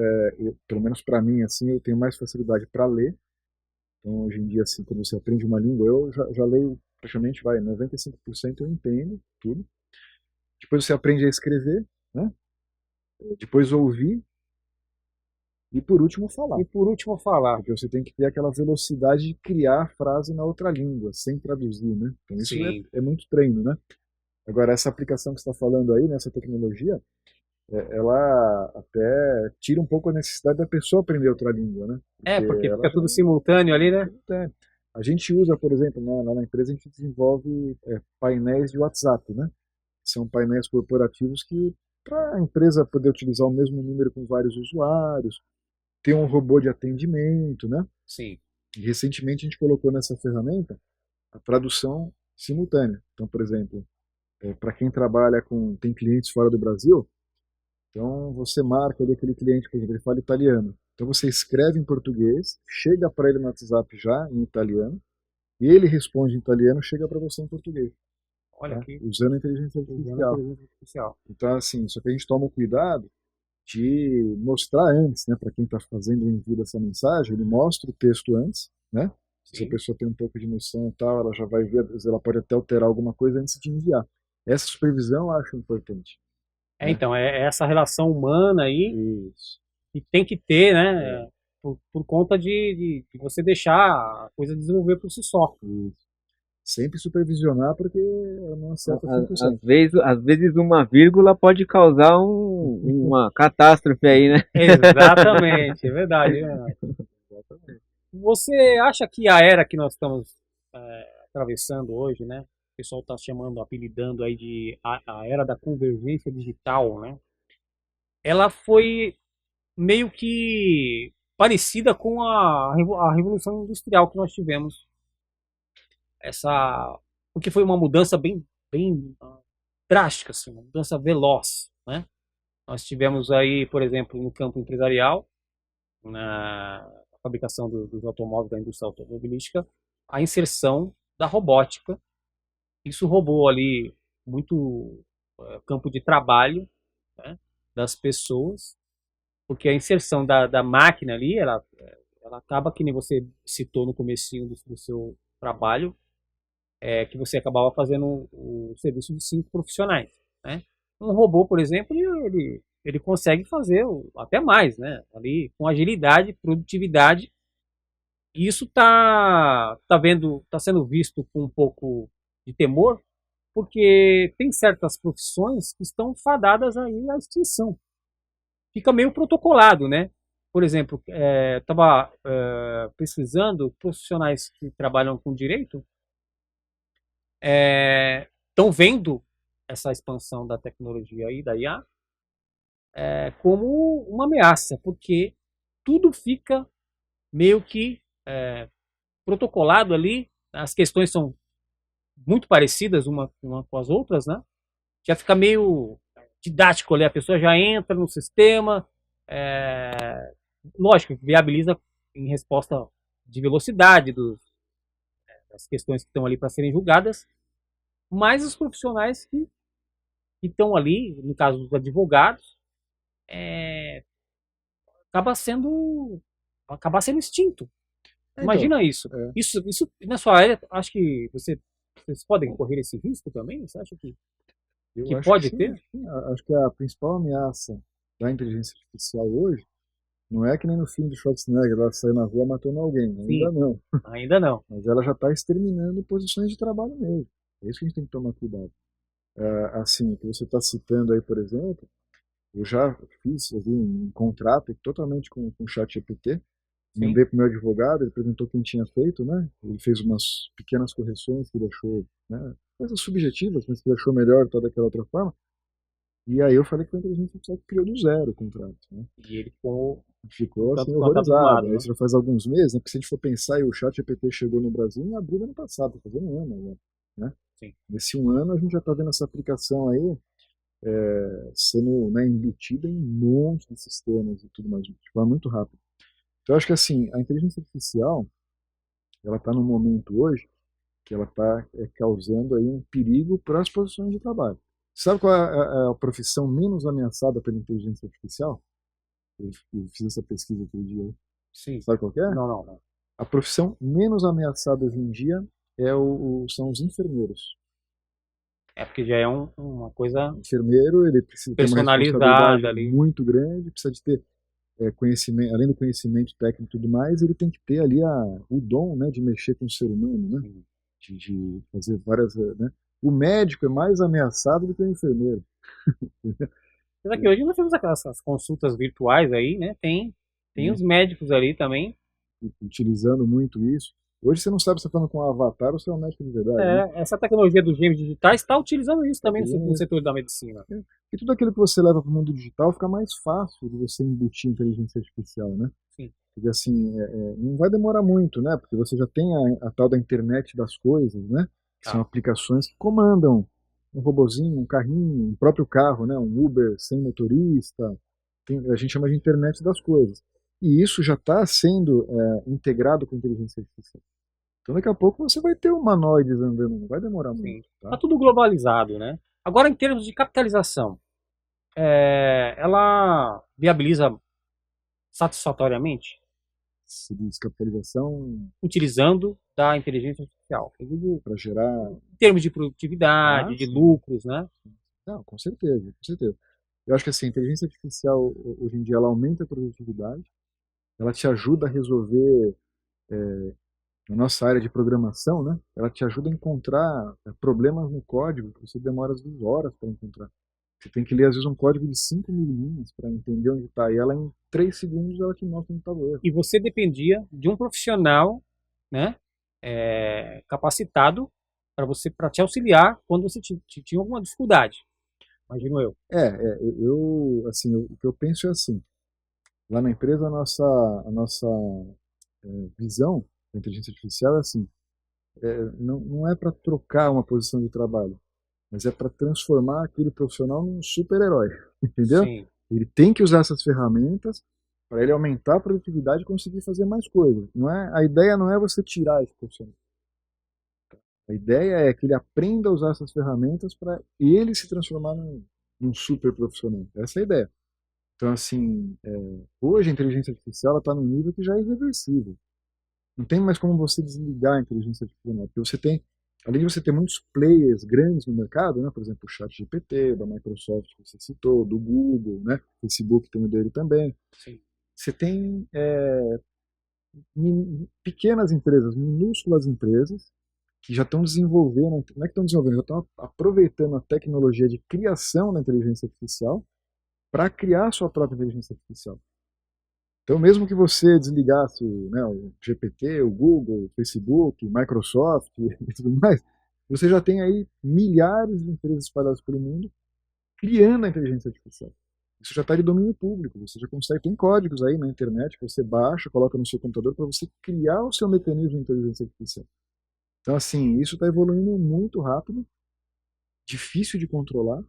pelo menos para mim, assim, eu tenho mais facilidade para ler. Então, hoje em dia, assim, quando você aprende uma língua, eu já leio praticamente, 95% eu entendo tudo. Depois você aprende a escrever, né? Depois ouvir e, por último, falar. e por último falar. Porque você tem que ter aquela velocidade de criar a frase na outra língua, sem traduzir, né? Então, isso Sim. é muito treino, né? Agora, essa aplicação que você está falando aí, nessa tecnologia, ela até tira um pouco a necessidade da pessoa aprender outra língua, né? É, Porque porque ela fica já tudo simultâneo ali, né? é. A gente usa, por exemplo, lá na empresa a gente desenvolve painéis de WhatsApp, né? São painéis corporativos que, para a empresa poder utilizar o mesmo número com vários usuários, ter um robô de atendimento, né? Sim. E recentemente a gente colocou nessa ferramenta a tradução simultânea. Então, por exemplo, para quem trabalha tem clientes fora do Brasil, então você marca ali aquele cliente, por exemplo, ele fala italiano. Então você escreve em português, chega para ele no WhatsApp já em italiano, e ele responde em italiano, chega para você em português, Olha tá? aqui, Usando a inteligência usando a artificial. inteligência artificial. Então, assim, só que a gente toma o cuidado de mostrar antes, né, para quem está fazendo o envio dessa mensagem, ele mostra o texto antes, né? Se a Sim. pessoa tem um pouco de noção e tal, ela já vai ver, às vezes ela pode até alterar alguma coisa antes de enviar. Essa supervisão eu acho importante, É, né? então, é essa relação humana aí Isso. que tem que ter, É, né? Por conta de você deixar a coisa desenvolver por si só. isso. Sempre supervisionar porque ela não acerta 100%. Às vezes uma vírgula pode causar uma catástrofe aí, né? Exatamente, é verdade. Você acha que a era que nós estamos atravessando hoje, né? O pessoal está chamando, apelidando aí de a era da convergência digital, né? Ela foi meio que parecida com a revolução industrial que nós tivemos. Essa, porque foi uma mudança bem drástica, assim, uma mudança veloz, né? Nós tivemos aí, por exemplo, no campo empresarial, na fabricação dos automóveis da indústria automobilística, a inserção da robótica. Isso roubou ali muito campo de trabalho, né, das pessoas, porque a inserção da máquina ali, ela acaba, que nem você citou no comecinho do seu trabalho, que você acabava fazendo o serviço de 5 profissionais, né? Um robô, por exemplo, ele consegue fazer até mais, né? Ali com agilidade, produtividade. E isso tá sendo visto com um pouco de temor, porque tem certas profissões que estão fadadas aí à extinção. Fica meio protocolado, né? Por exemplo, estava pesquisando profissionais que trabalham com direito, estão vendo essa expansão da tecnologia aí, da IA, como uma ameaça, porque tudo fica meio que protocolado ali, as questões são muito parecidas uma com as outras, né? Já fica meio didático ali, a pessoa já entra no sistema, é, lógico, viabiliza em resposta de velocidade das questões que estão ali para serem julgadas, mas os profissionais que estão ali, no caso dos advogados, acabar sendo extinto. Então, Imagina isso. é. Isso na sua área, acho que vocês podem correr esse risco também? Você acha que eu acho que pode sim, ter? sim. Acho que a principal ameaça da inteligência artificial hoje não é que nem no filme de Schwarzenegger, ela saiu na rua matando alguém, ainda Sim, não. ainda não. Mas ela já está exterminando posições de trabalho mesmo. É isso que a gente tem que tomar cuidado. Assim, o que você está citando aí, por exemplo, eu já fiz ali, um contrato totalmente com o ChatGPT, Sim, mandei para o meu advogado, ele perguntou quem tinha feito, né? Ele fez umas pequenas correções que ele achou, né? Coisas subjetivas, mas que ele achou melhor de toda aquela outra forma. E aí eu falei que a inteligência artificial criou do zero o contrato, né? e ele ficou Ficou tanto assim quanto horrorizado. abrumado, Aí né? isso já faz alguns meses, né? Porque se a gente for pensar, e o ChatGPT chegou no Brasil em abril do ano passado, tá fazendo um ano agora, né? Sim. Nesse um ano a gente já está vendo essa aplicação aí sendo, né, embutida em um monte de sistemas e tudo mais, de forma muito rápida. Então eu acho que assim, a inteligência artificial, ela está num momento hoje que ela está causando aí um perigo para as posições de trabalho. Sabe qual é a profissão menos ameaçada pela inteligência artificial? Eu fiz essa pesquisa outro dia aí. Sim. Sabe qual que é? Não. A profissão menos ameaçada hoje em dia são os enfermeiros. É porque já é uma coisa O enfermeiro, ele precisa ter uma responsabilidade personalizada ali. muito grande, precisa de ter conhecimento, além do conhecimento técnico e tudo mais, ele tem que ter ali o dom, né, de mexer com o ser humano, né, Sim. de fazer várias, né. O médico é mais ameaçado do que o enfermeiro. Apesar que hoje nós temos aquelas as consultas virtuais aí, né? Tem os médicos ali também. Utilizando muito isso. Hoje você não sabe se você está falando com um avatar ou se é um médico de verdade, né? Essa tecnologia dos gêmeos digitais está utilizando isso também no Sim. setor da medicina. E tudo aquilo que você leva para o mundo digital fica mais fácil de você embutir inteligência artificial, né? Sim. Porque assim, não vai demorar muito, né? Porque você já tem a tal da internet das coisas, né? Que são Tá. aplicações que comandam um robozinho, um carrinho, um próprio carro, né? Um Uber sem motorista. A gente chama de internet das coisas. E isso já está sendo integrado com a inteligência artificial. Então daqui a pouco você vai ter humanoides andando, não vai demorar muito, Sim. Tá tá? tudo globalizado, né? Agora, em termos de capitalização, ela viabiliza satisfatoriamente Se descapitalização utilizando da inteligência artificial. Eu digo, para gerar. em termos de produtividade, de Sim. lucros, né? Não, com certeza, com certeza. Eu acho que assim, a inteligência artificial hoje em dia ela aumenta a produtividade, ela te ajuda a resolver na nossa área de programação, né? Ela te ajuda a encontrar problemas no código que você demora às vezes horas para encontrar. Você tem que ler às vezes um código de 5.000 linhas para entender onde está. E ela em 3 segundos ela te mostra onde estava o erro. E você dependia de um profissional, né? Capacitado para te auxiliar quando você tinha alguma dificuldade. Imagino eu. O que eu penso é assim, lá na empresa a nossa visão da inteligência artificial é assim, não é para trocar uma posição de trabalho, mas é para transformar aquele profissional num super-herói, entendeu? Sim. Ele tem que usar essas ferramentas para ele aumentar a produtividade e conseguir fazer mais coisas. A ideia não é você tirar esse profissional. A ideia é que ele aprenda a usar essas ferramentas para ele se transformar num super profissional. Essa é a ideia. Então, assim, hoje a inteligência artificial está num nível que já é irreversível. Não tem mais como você desligar a inteligência artificial, porque você tem, além de você ter muitos players grandes no mercado, né, por exemplo, o ChatGPT, da Microsoft que você citou, do Google, né, Facebook tem o dele também. Sim. Você tem pequenas empresas, minúsculas empresas, que já estão desenvolvendo, não é que estão desenvolvendo, já estão aproveitando a tecnologia de criação da inteligência artificial para criar sua própria inteligência artificial. Então, mesmo que você desligasse, né, o GPT, o Google, o Facebook, Microsoft e tudo mais, você já tem aí milhares de empresas espalhadas pelo mundo criando a inteligência artificial. Isso já está de domínio público, você já consegue, tem códigos aí na internet que você baixa, coloca no seu computador para você criar o seu mecanismo de inteligência artificial. Então, assim, isso está evoluindo muito rápido, difícil de controlar,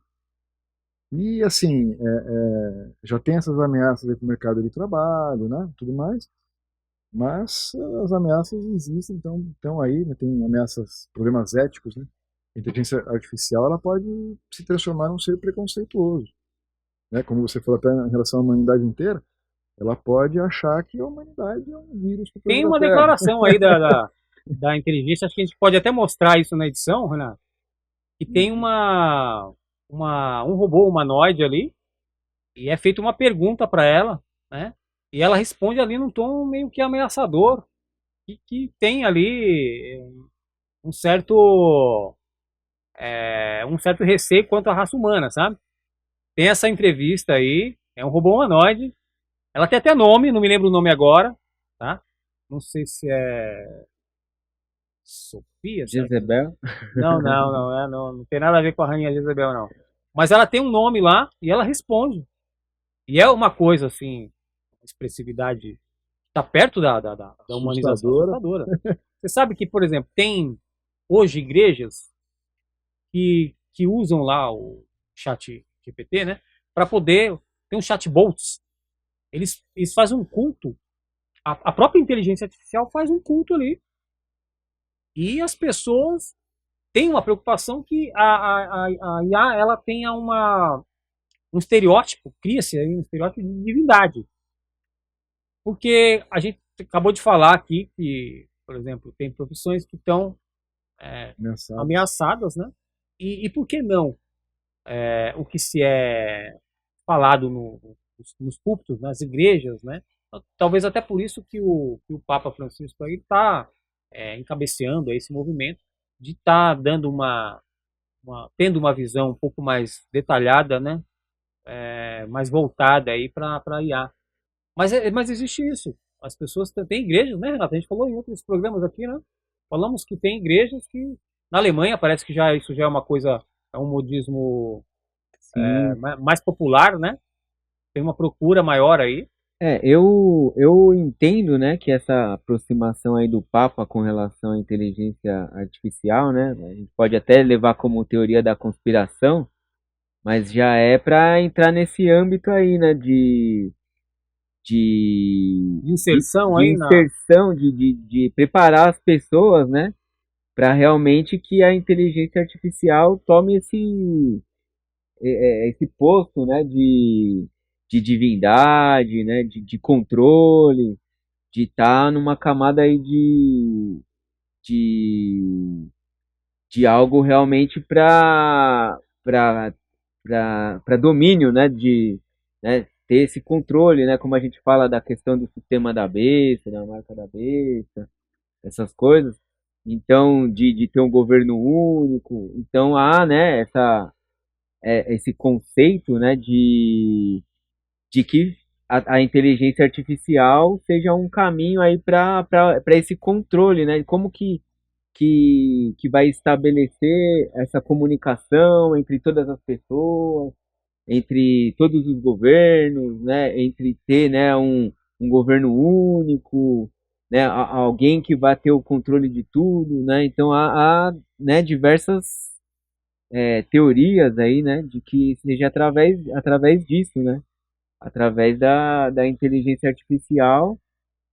e, assim, já tem essas ameaças para o mercado de trabalho, né, tudo mais, mas as ameaças existem, então aí, né, tem ameaças, problemas éticos, né? A inteligência artificial ela pode se transformar num ser preconceituoso, né? Como você falou até em relação à humanidade inteira, ela pode achar que a humanidade é um vírus que foi Tem da uma Terra. declaração aí da inteligência, acho que a gente pode até mostrar isso na edição, Renato, que tem um robô humanoide ali, e é feita uma pergunta para ela, né? E ela responde ali num tom meio que ameaçador, que tem ali um certo receio quanto à raça humana, sabe? Tem essa entrevista aí, é um robô humanoide, ela tem até nome, não me lembro o nome agora, tá? Não sei se é Sofia, será que... Jezebel? não tem nada a ver com a rainha Jezebel, não. Mas ela tem um nome lá e ela responde. E é uma coisa, assim, uma expressividade está perto da humanização Assustadora. assustadora. Você sabe que, por exemplo, tem hoje igrejas que usam lá o chat GPT, né? Para poder. Tem um chatbots. Eles fazem um culto. A própria inteligência artificial faz um culto ali. E as pessoas têm uma preocupação que a IA ela tenha um estereótipo, cria-se aí um estereótipo de divindade. Porque a gente acabou de falar aqui que, por exemplo, tem profissões que estão Mensagem. ameaçadas, né? E por que não? O que se é falado nos púlpitos, nas igrejas, né? Talvez até por isso que o Papa Francisco aí está encabeceando esse movimento de estar dando tendo uma visão um pouco mais detalhada, né? Mais voltada aí para a IA. Mas existe isso. As pessoas têm igrejas, né, Renato? A gente falou em outros programas aqui, né? Falamos que tem igrejas que na Alemanha parece que isso já é uma coisa, é um modismo Sim. mais popular, né? Tem uma procura maior aí. Eu entendo, né, que essa aproximação aí do Papa com relação à inteligência artificial, né, a gente pode até levar como teoria da conspiração, mas já é para entrar nesse âmbito aí, né, de, De inserção de aí inserção, de preparar as pessoas, né, para realmente que a inteligência artificial tome esse posto, né, de divindade, né, de controle, de estar numa camada aí de, de algo realmente para domínio, né, né, ter esse controle, né, como a gente fala da questão do sistema da besta, da marca da besta, essas coisas. Então, de ter um governo único. Então, há, né, esse conceito, né, de que a inteligência artificial seja um caminho aí para esse controle, né? Como que vai estabelecer essa comunicação entre todas as pessoas, entre todos os governos, né? Entre ter, né, um governo único, né? Alguém que vai ter o controle de tudo, né? Então há né, diversas teorias aí, né? De que seja através disso, né? Através da inteligência artificial,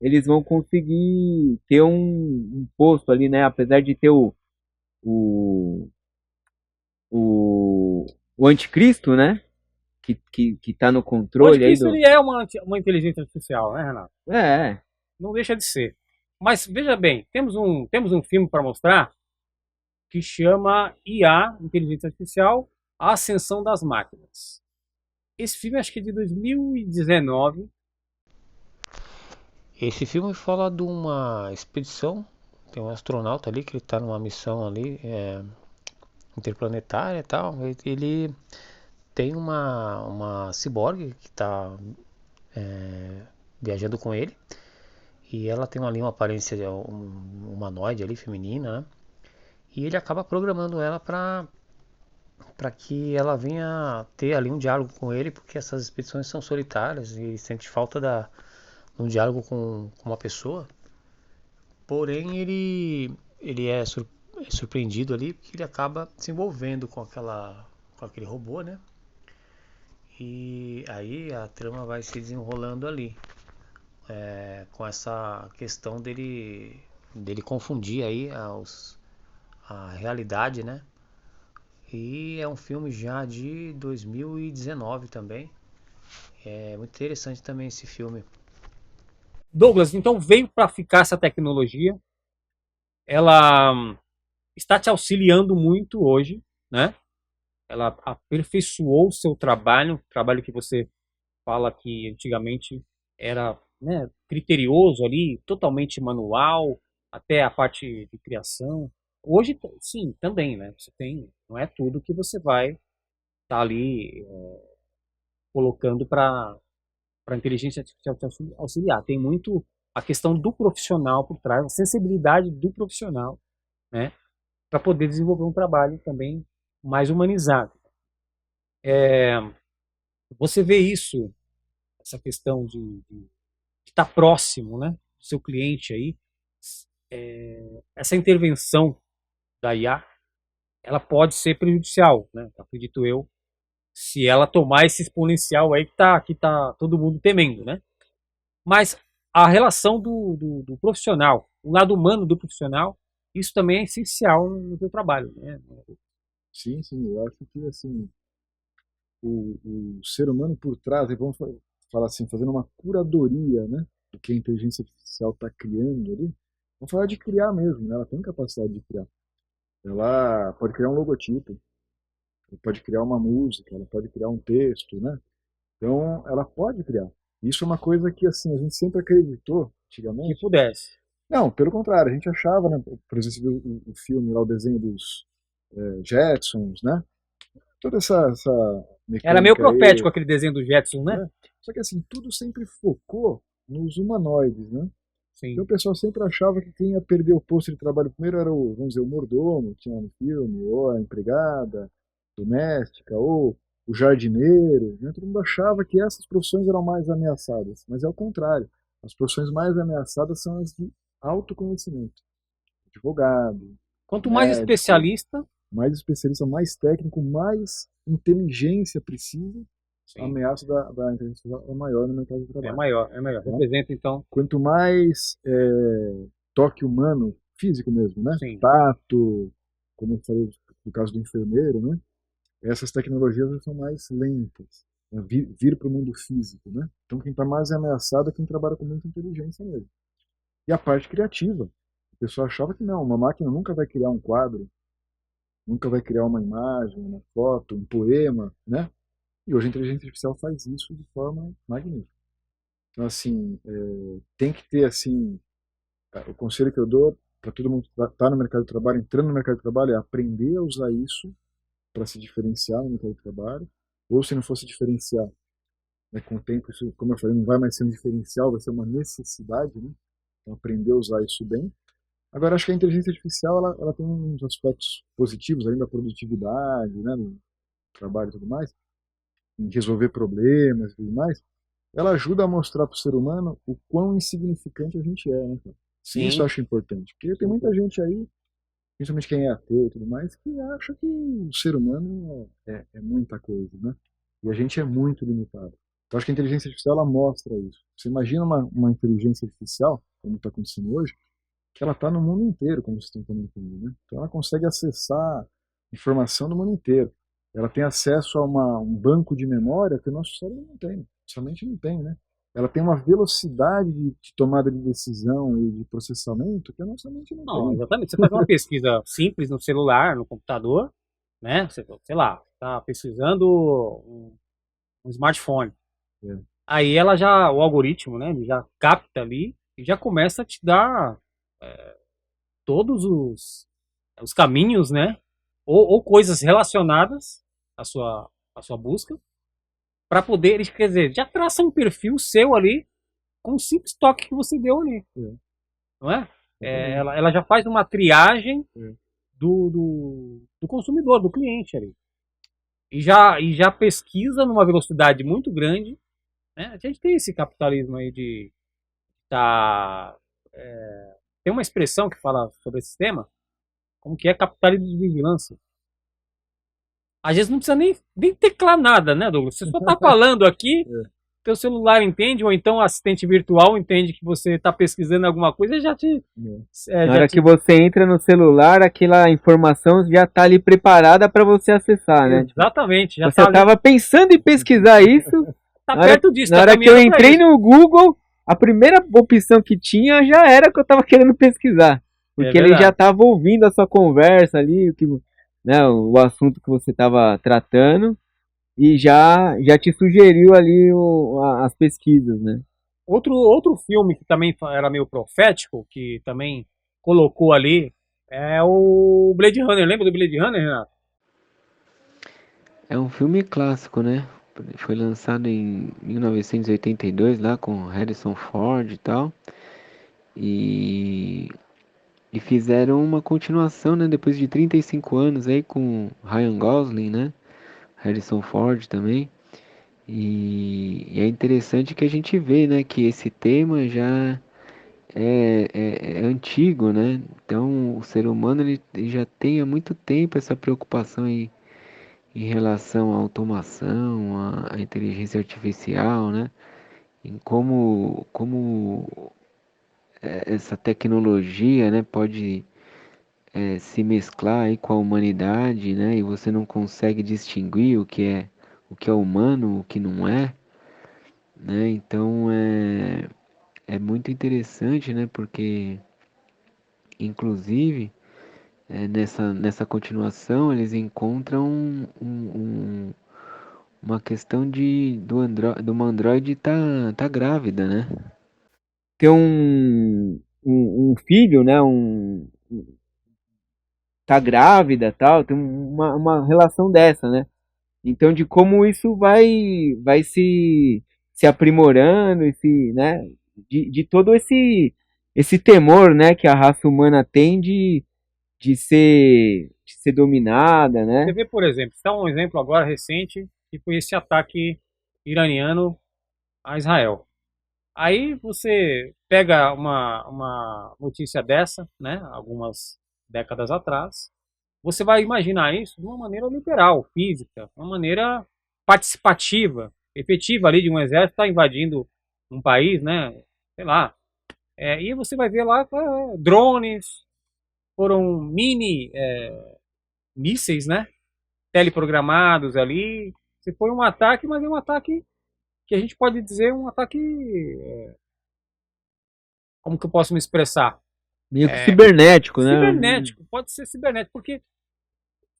eles vão conseguir ter um posto ali, né? Apesar de ter o, o, o anticristo, né? Que tá no O controle aí anticristo do. ele é uma inteligência artificial, né, Renato? É, Não deixa de ser. Mas veja bem, temos um filme para mostrar que chama IA, Inteligência Artificial, A Ascensão das Máquinas. Esse filme acho que é de 2019. Esse filme fala de uma expedição, tem um astronauta ali que está numa missão ali interplanetária e tal. Ele tem uma ciborgue que está viajando com ele e ela tem ali uma aparência de humanoide ali, feminina, né? E ele acaba programando ela para que ela venha ter ali um diálogo com ele, porque essas expedições são solitárias e ele sente falta de um diálogo com uma pessoa. Porém, ele é surpreendido ali porque ele acaba se envolvendo com aquele robô, né? E aí a trama vai se desenrolando ali, com essa questão dele confundir aí a realidade, né? E é um filme já de 2019 também. É muito interessante também esse filme. Douglas, então veio para ficar essa tecnologia. Ela está te auxiliando muito hoje, né? Ela aperfeiçoou o seu trabalho que você fala que antigamente era, né, criterioso ali, totalmente manual, até a parte de criação. Hoje, sim, também, né? Você tem, não é tudo que você vai estar ali colocando para a inteligência artificial te auxiliar. Tem muito a questão do profissional por trás, a sensibilidade do profissional, né? Para poder desenvolver um trabalho também mais humanizado. Você vê isso, essa questão de estar próximo, né, do seu cliente aí, essa intervenção da IA, ela pode ser prejudicial, né? Acredito eu, se ela tomar esse exponencial aí que tá todo mundo temendo, né? Mas a relação do profissional, o lado humano do profissional, isso também é essencial no seu trabalho, né? Sim, sim, eu acho que assim, o ser humano por trás, e vamos falar assim, fazendo uma curadoria, né, do que a inteligência artificial está criando ali, vamos falar de criar mesmo, né, ela tem capacidade de criar. Ela pode criar um logotipo, ela pode criar uma música, ela pode criar um texto, né? Então, ela pode criar. Isso é uma coisa que, assim, a gente sempre acreditou, Que antigamente. pudesse. Não, pelo contrário, a gente achava, né? Por exemplo, você viu o filme lá, o desenho dos Jetsons, né? Toda essa Era meio mecânica profético aí, aquele desenho do Jetson, né? né? Só que, assim, tudo sempre focou nos humanoides, né? Sim. Então o pessoal sempre achava que quem ia perder o posto de trabalho primeiro era o, vamos dizer, o mordomo, que tinha no filme, ou a empregada doméstica, ou o jardineiro, né? Todo mundo achava que essas profissões eram mais ameaçadas, mas é o contrário. As profissões mais ameaçadas são as de autoconhecimento. Advogado, Quanto mais médico, especialista, mais especialista, mais técnico, mais inteligência precisa, a sim, ameaça da inteligência artificial é maior no mercado de é trabalho. maior, é maior. Tá? Representa, então, Quanto mais toque humano, físico mesmo, né? sim. Tato, como eu falei no caso do enfermeiro, né? Essas tecnologias são mais lentas, né? Vir para o mundo físico, né? Então quem está mais ameaçado é quem trabalha com muita inteligência mesmo. E a parte criativa. O pessoal achava que não, uma máquina nunca vai criar um quadro, nunca vai criar uma imagem, uma foto, um poema, né? E hoje a inteligência artificial faz isso de forma magnífica. Então, assim, tem que ter, assim, o conselho que eu dou para todo mundo que está no mercado de trabalho, entrando no mercado de trabalho, é aprender a usar isso para se diferenciar no mercado de trabalho, ou se não fosse diferenciar, né, com o tempo, isso, como eu falei, não vai mais ser um diferencial, vai ser uma necessidade, né? Então, aprender a usar isso bem. Agora, acho que a inteligência artificial, ela tem uns aspectos positivos, além da produtividade, né, no trabalho e tudo mais, em resolver problemas e tudo mais, ela ajuda a mostrar para o ser humano o quão insignificante a gente é, né, cara? E isso eu Sim, acho importante, porque tem muita gente aí, principalmente quem é ateu e tudo mais, que acha que o ser humano é muita coisa, né? E a gente é muito limitado. Então acho que a inteligência artificial, ela mostra isso. Você imagina uma inteligência artificial, como está acontecendo hoje, que ela está no mundo inteiro, como vocês estão comentando, né? Então ela consegue acessar informação do mundo inteiro. Ela tem acesso a um banco de memória que o nosso cérebro não tem, somente não tem, né? Ela tem uma velocidade de tomada de decisão e de processamento que a nossa mente não não, tem. exatamente. Você faz uma pesquisa simples no celular, no computador, né? Você, sei lá, está pesquisando um smartphone. É. Aí o algoritmo, né? Ele já capta ali e já começa a te dar todos os caminhos, né? Ou coisas relacionadas à sua busca, para poder, quer dizer, já traça um perfil seu ali com um simples toque que você deu ali, não é? Ela já faz uma triagem do consumidor, do cliente ali. E já pesquisa numa velocidade muito grande, né? A gente tem esse capitalismo aí de tá, tem uma expressão que fala sobre esse tema, como que é capitalismo de vigilância. Às vezes não precisa nem teclar nada, né, Douglas? Você só tá falando aqui, teu celular entende, ou então o assistente virtual entende que você está pesquisando alguma coisa e já te... Na hora que você entra no celular, aquela informação já está ali preparada para você acessar, né? Exatamente. Já Você estava pensando em pesquisar isso, tá Na hora, perto disso, na tá hora que eu caminhando pra entrei isso. no Google, a primeira opção que tinha já era que eu tava querendo pesquisar. Porque ele já verdade. tava ouvindo a sua conversa ali, né, o assunto que você tava tratando, e já te sugeriu ali as pesquisas, né? Outro filme que também era meio profético, que também colocou ali, é o Blade Runner. Lembra do Blade Runner, Renato? É um filme clássico, né? Foi lançado em 1982 lá com Harrison Ford e tal. E, e fizeram uma continuação, né? Depois de 35 anos aí com Ryan Gosling, né? Harrison Ford também. E é interessante que a gente vê, né? Que esse tema já é antigo, né? Então o ser humano ele já tem há muito tempo essa preocupação aí em relação à automação, à inteligência artificial, né? Em como essa tecnologia, né, pode se mesclar aí com a humanidade, né? E você não consegue distinguir o que é humano, o que não é, né? Então é muito interessante, né? Porque inclusive nessa continuação eles encontram uma questão de uma androide tá grávida, né? Ter um filho, né? Tá grávida tal, tem uma relação dessa, né? Então, de como isso vai se aprimorando, né? De todo esse temor, né? Que a raça humana tem de ser dominada, Você né? vê, por exemplo, está um exemplo agora recente, que foi esse ataque iraniano a Israel. Aí você pega uma notícia dessa, né, algumas décadas atrás, você vai imaginar isso de uma maneira literal, física, uma maneira participativa, efetiva ali de um exército estar invadindo um país, né, sei lá. E você vai ver lá drones, foram mini mísseis, né, teleprogramados ali. Se foi um ataque, mas é um ataque que a gente pode dizer um ataque, como que eu posso me expressar? Meio que cibernético, né? Cibernético, pode ser cibernético, porque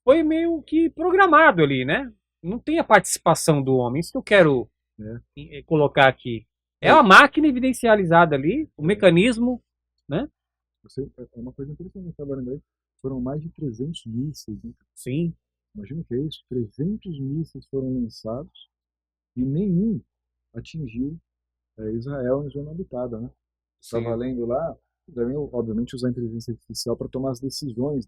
foi meio que programado ali, né? Não tem a participação do homem, isso que eu quero né? colocar aqui. É É, a máquina evidencializada ali, o mecanismo, né? é uma coisa interessante, eu estava lembrando, foram mais de 300 mísseis, né? Sim, Imagina o que é isso, 300 mísseis foram lançados e nenhum atingiu Israel em zona habitada, né? Estava sim. lendo lá, devem obviamente usar a inteligência artificial para tomar as decisões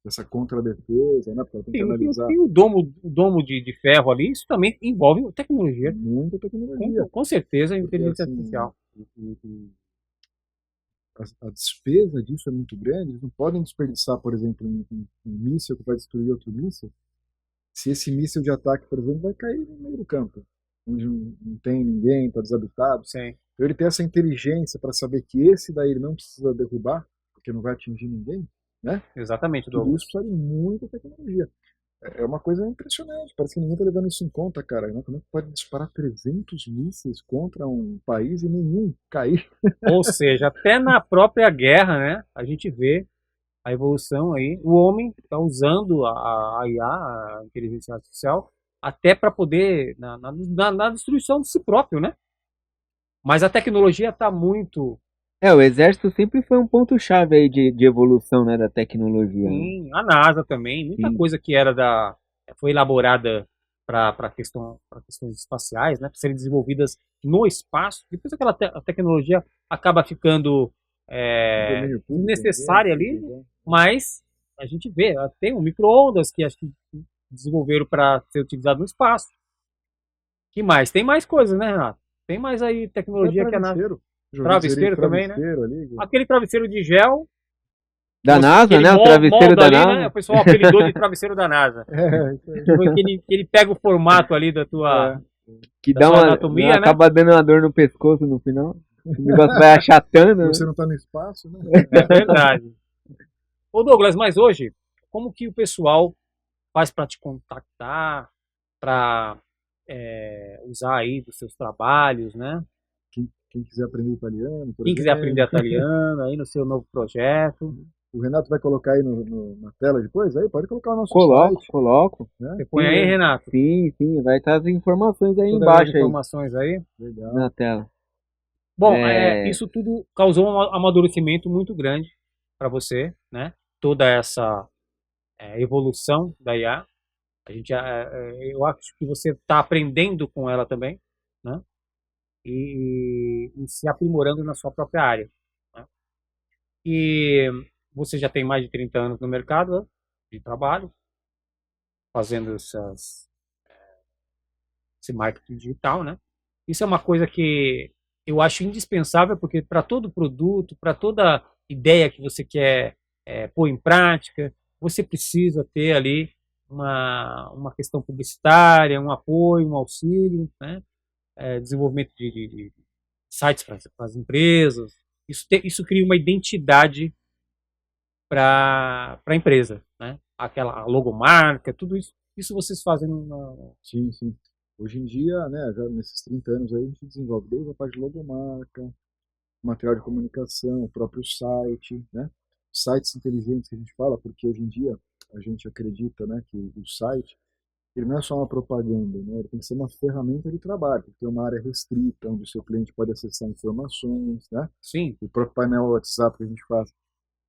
dessa contradefesa, né? Para tentar analisar E o domo de ferro ali, isso também envolve tecnologia, muita tecnologia. com certeza, a Porque inteligência assim, artificial. a despesa disso é muito grande, eles não podem desperdiçar, por exemplo, um míssil que vai destruir outro míssil, se esse míssil de ataque, por exemplo, vai cair no meio do campo, onde não tem ninguém, está desabitado. Sim, Então ele tem essa inteligência para saber que esse daí ele não precisa derrubar, porque não vai atingir ninguém, né? exatamente, Tudo Douglas. isso precisa de muita tecnologia. É uma coisa impressionante, parece que ninguém está levando isso em conta, cara. Né? Como é que pode disparar 300 mísseis contra um país e nenhum cair? Ou seja, até na própria guerra, né, a gente vê a evolução aí. O homem está usando a IA, a inteligência artificial, até para poder, na destruição de si próprio, né? Mas a tecnologia está muito. O exército sempre foi um ponto-chave aí de evolução, né, da tecnologia, né? Sim, a NASA também, muita Sim. coisa que foi elaborada para questões espaciais, né, para serem desenvolvidas no espaço. Depois a tecnologia acaba ficando Domínio público, desnecessária ali, né? mas a gente vê, tem um micro-ondas que acho que desenvolveram para ser utilizado no espaço. Que mais? Tem mais coisas, né, Renato? Tem mais aí Até tecnologia que a NASA. travesseiro. Já ouvi dizer de Travesseiro também, né? travesseiro ali. Aquele travesseiro de gel que Da que NASA, ele né? O travesseiro molda da ali, né? NASA. O pessoal apelidou de travesseiro da NASA. Isso aí. Que ele pega o formato ali Que da sua anatomia, né? acaba dando uma dor no pescoço no final. O negócio vai achatando, né? Você não está no espaço, né? É verdade. Ô Douglas, mas hoje, como que o pessoal faz para te contactar, para usar aí dos seus trabalhos, né? Quem quiser aprender italiano, por Quem quiser aprender exemplo. italiano aí no seu novo projeto, O Renato vai colocar aí na tela depois, aí pode colocar o nosso site, Coloco. né? você põe Sim, aí, Renato, sim, vai estar as informações aí todas as embaixo aí, informações aí. Legal. na tela. Bom, É, isso tudo causou um amadurecimento muito grande para você, né? Toda essa evolução da IA. Eu acho que você está aprendendo com ela também, né? E se aprimorando na sua própria área, né? E você já tem mais de 30 anos no mercado, né, de trabalho, fazendo esse marketing digital, né? Isso é uma coisa que eu acho indispensável, porque para todo produto, para toda ideia que você quer pôr em prática, você precisa ter ali uma questão publicitária, um apoio, um auxílio, né? Desenvolvimento de sites para as empresas. Isso cria uma identidade para a empresa, né? A logomarca, tudo isso. Isso vocês fazem Sim, sim. Hoje em dia, né, já nesses 30 anos aí, a gente desenvolve desde a parte de logomarca, material de comunicação, o próprio site, né? Sites inteligentes que a gente fala, porque hoje em dia a gente acredita, né, que o site ele não é só uma propaganda, né? Ele tem que ser uma ferramenta de trabalho, tem que ter uma área restrita, onde o seu cliente pode acessar informações, né? Sim, O próprio painel WhatsApp que a gente faz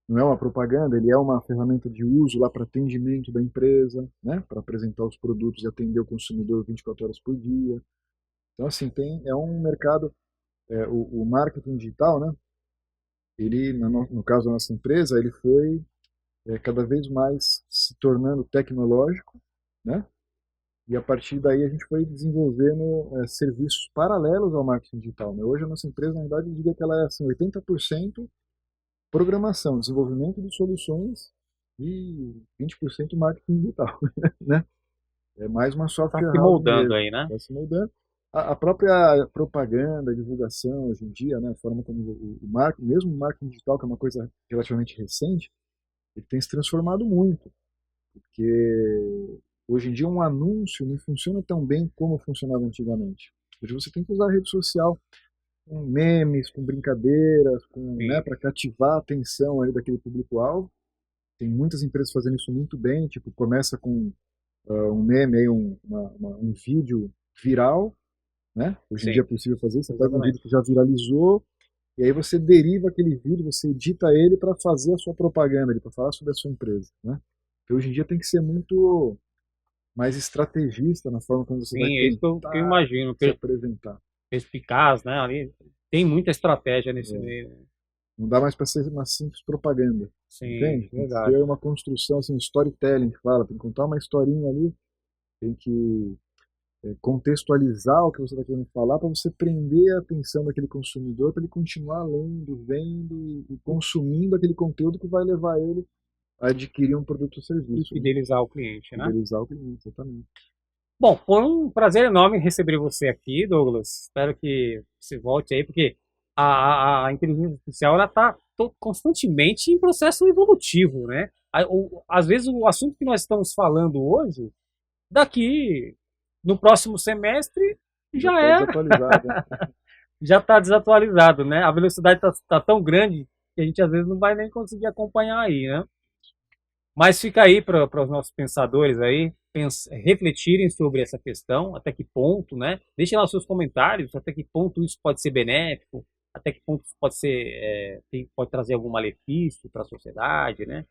não é uma propaganda, ele é uma ferramenta de uso lá para atendimento da empresa, né? Para apresentar os produtos e atender o consumidor 24 horas por dia. Então, assim, é um mercado, o marketing digital, né? Ele, no caso da nossa empresa, ele foi cada vez mais se tornando tecnológico, né? E a partir daí a gente foi desenvolvendo serviços paralelos ao marketing digital, né? Hoje a nossa empresa, na verdade, eu diria que ela é assim, 80% programação, desenvolvimento de soluções e 20% marketing digital, né? É mais uma está software se house moldando mesmo, aí, né? está se moldando. A própria propaganda, a divulgação hoje em dia, né, a forma como o marketing, mesmo o marketing digital, que é uma coisa relativamente recente, ele tem se transformado muito, porque hoje em dia um anúncio não funciona tão bem como funcionava antigamente. Hoje você tem que usar a rede social com memes, com brincadeiras, né, Sim, para cativar a atenção aí daquele público-alvo. Tem muitas empresas fazendo isso muito bem, tipo, começa com um meme aí, um vídeo viral, né? Hoje em dia sim, é possível fazer isso, você pega um vídeo exatamente. que já viralizou, e aí você deriva aquele vídeo, você edita ele para fazer a sua propaganda, para falar sobre a sua empresa, né? Então, hoje em dia tem que ser muito mais estrategista na forma como você vai Sim, é isso que eu tentar imagino, se apresentar. perspicaz, né? Ali tem muita estratégia nesse meio, né? Não dá mais para ser uma simples propaganda, Sim, entende? Tem que verdade. ter uma construção, assim, storytelling, que fala, tem que contar uma historinha ali, tem que contextualizar o que você está querendo falar para você prender a atenção daquele consumidor para ele continuar lendo, vendo e consumindo aquele conteúdo que vai levar ele a adquirir um produto ou E serviço, né? fidelizar o cliente, né? Fidelizar o cliente, exatamente. Bom, foi um prazer enorme receber você aqui, Douglas. Espero que você volte aí, porque a inteligência artificial ela está constantemente em processo evolutivo, né? Às vezes o assunto que nós estamos falando hoje, daqui no próximo semestre Já já está é, desatualizado, né? já está desatualizado, né? A velocidade está tão grande que a gente às vezes não vai nem conseguir acompanhar aí, né? Mas fica aí para os nossos pensadores aí refletirem sobre essa questão, até que ponto, né? Deixem lá os seus comentários, até que ponto isso pode ser benéfico, até que ponto isso pode ser, pode trazer algum malefício para a sociedade, né?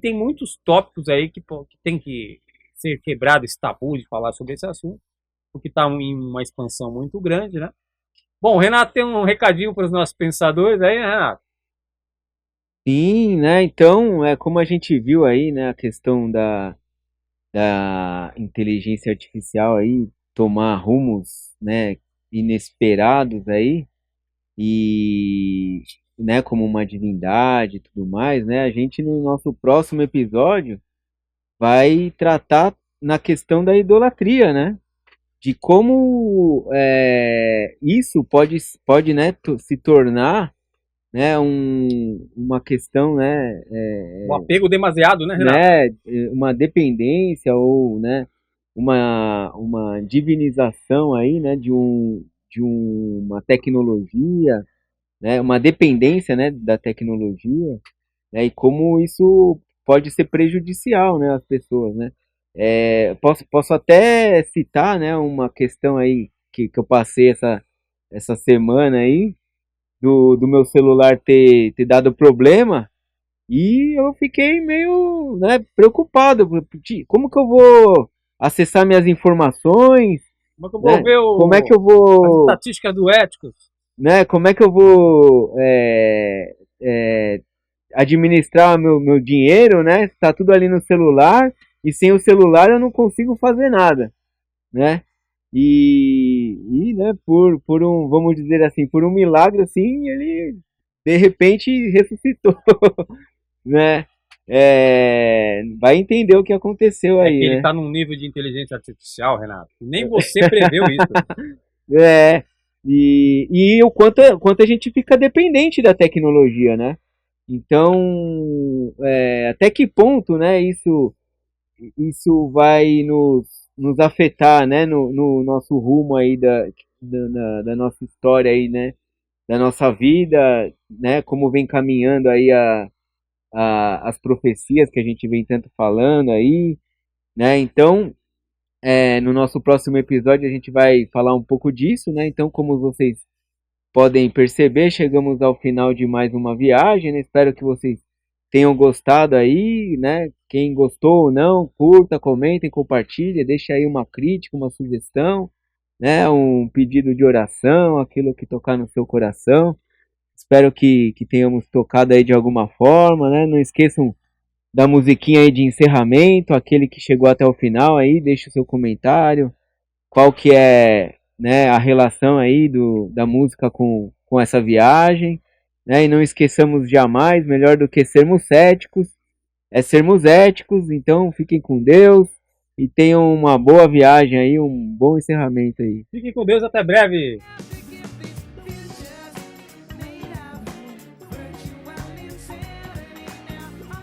Tem muitos tópicos aí que tem que ser quebrado esse tabu de falar sobre esse assunto, porque está em uma expansão muito grande, né? Bom, o Renato tem um recadinho para os nossos pensadores aí, né, Renato? sim, né? Então, como a gente viu aí, né, a questão da inteligência artificial aí tomar rumos, né, inesperados aí e, né, como uma divindade e tudo mais, né? A gente no nosso próximo episódio vai tratar na questão da idolatria, né? De como isso pode, né, se tornar, né, uma questão, O apego demasiado, né, Renato? né, uma dependência ou, né, uma divinização aí, né, de uma tecnologia, né, uma dependência, né, da tecnologia, né, e como isso pode ser prejudicial, né, às pessoas, né. Posso até citar, né, uma questão aí que eu passei essa semana aí, do meu celular ter dado problema, e eu fiquei meio, né, preocupado. Como que eu vou acessar minhas informações, Como é que eu vou né? ver Como é que eu as vou, estatísticas do Éticos? né? Como é que eu vou administrar meu dinheiro, né? Está tudo ali no celular e sem o celular eu não consigo fazer nada, né? Né, por um, vamos dizer assim, por um milagre assim, ele de repente ressuscitou, né? Vai entender o que aconteceu É aí, que ele né? tá num nível de inteligência artificial, Renato. Nem você preveu isso. É, e o quanto a gente fica dependente da tecnologia, né? Então, até que ponto, né, isso vai nos afetar, né, no nosso rumo aí da nossa história aí, né, da nossa vida, né, como vem caminhando aí as profecias que a gente vem tanto falando aí, né? Então, no nosso próximo episódio a gente vai falar um pouco disso, né? Então, como vocês podem perceber, chegamos ao final de mais uma viagem, né? Espero que vocês tenham gostado aí, né? Quem gostou ou não, curta, comentem, compartilhe, deixe aí uma crítica, uma sugestão, né? Um pedido de oração, aquilo que tocar no seu coração. Espero que tenhamos tocado aí de alguma forma, né? Não esqueçam da musiquinha aí de encerramento, aquele que chegou até o final aí, deixe o seu comentário, qual que é, né, a relação aí da música com essa viagem, né? E não esqueçamos jamais, melhor do que sermos céticos, é sermos éticos, então fiquem com Deus e tenham uma boa viagem aí, um bom encerramento aí. Fiquem com Deus, até breve.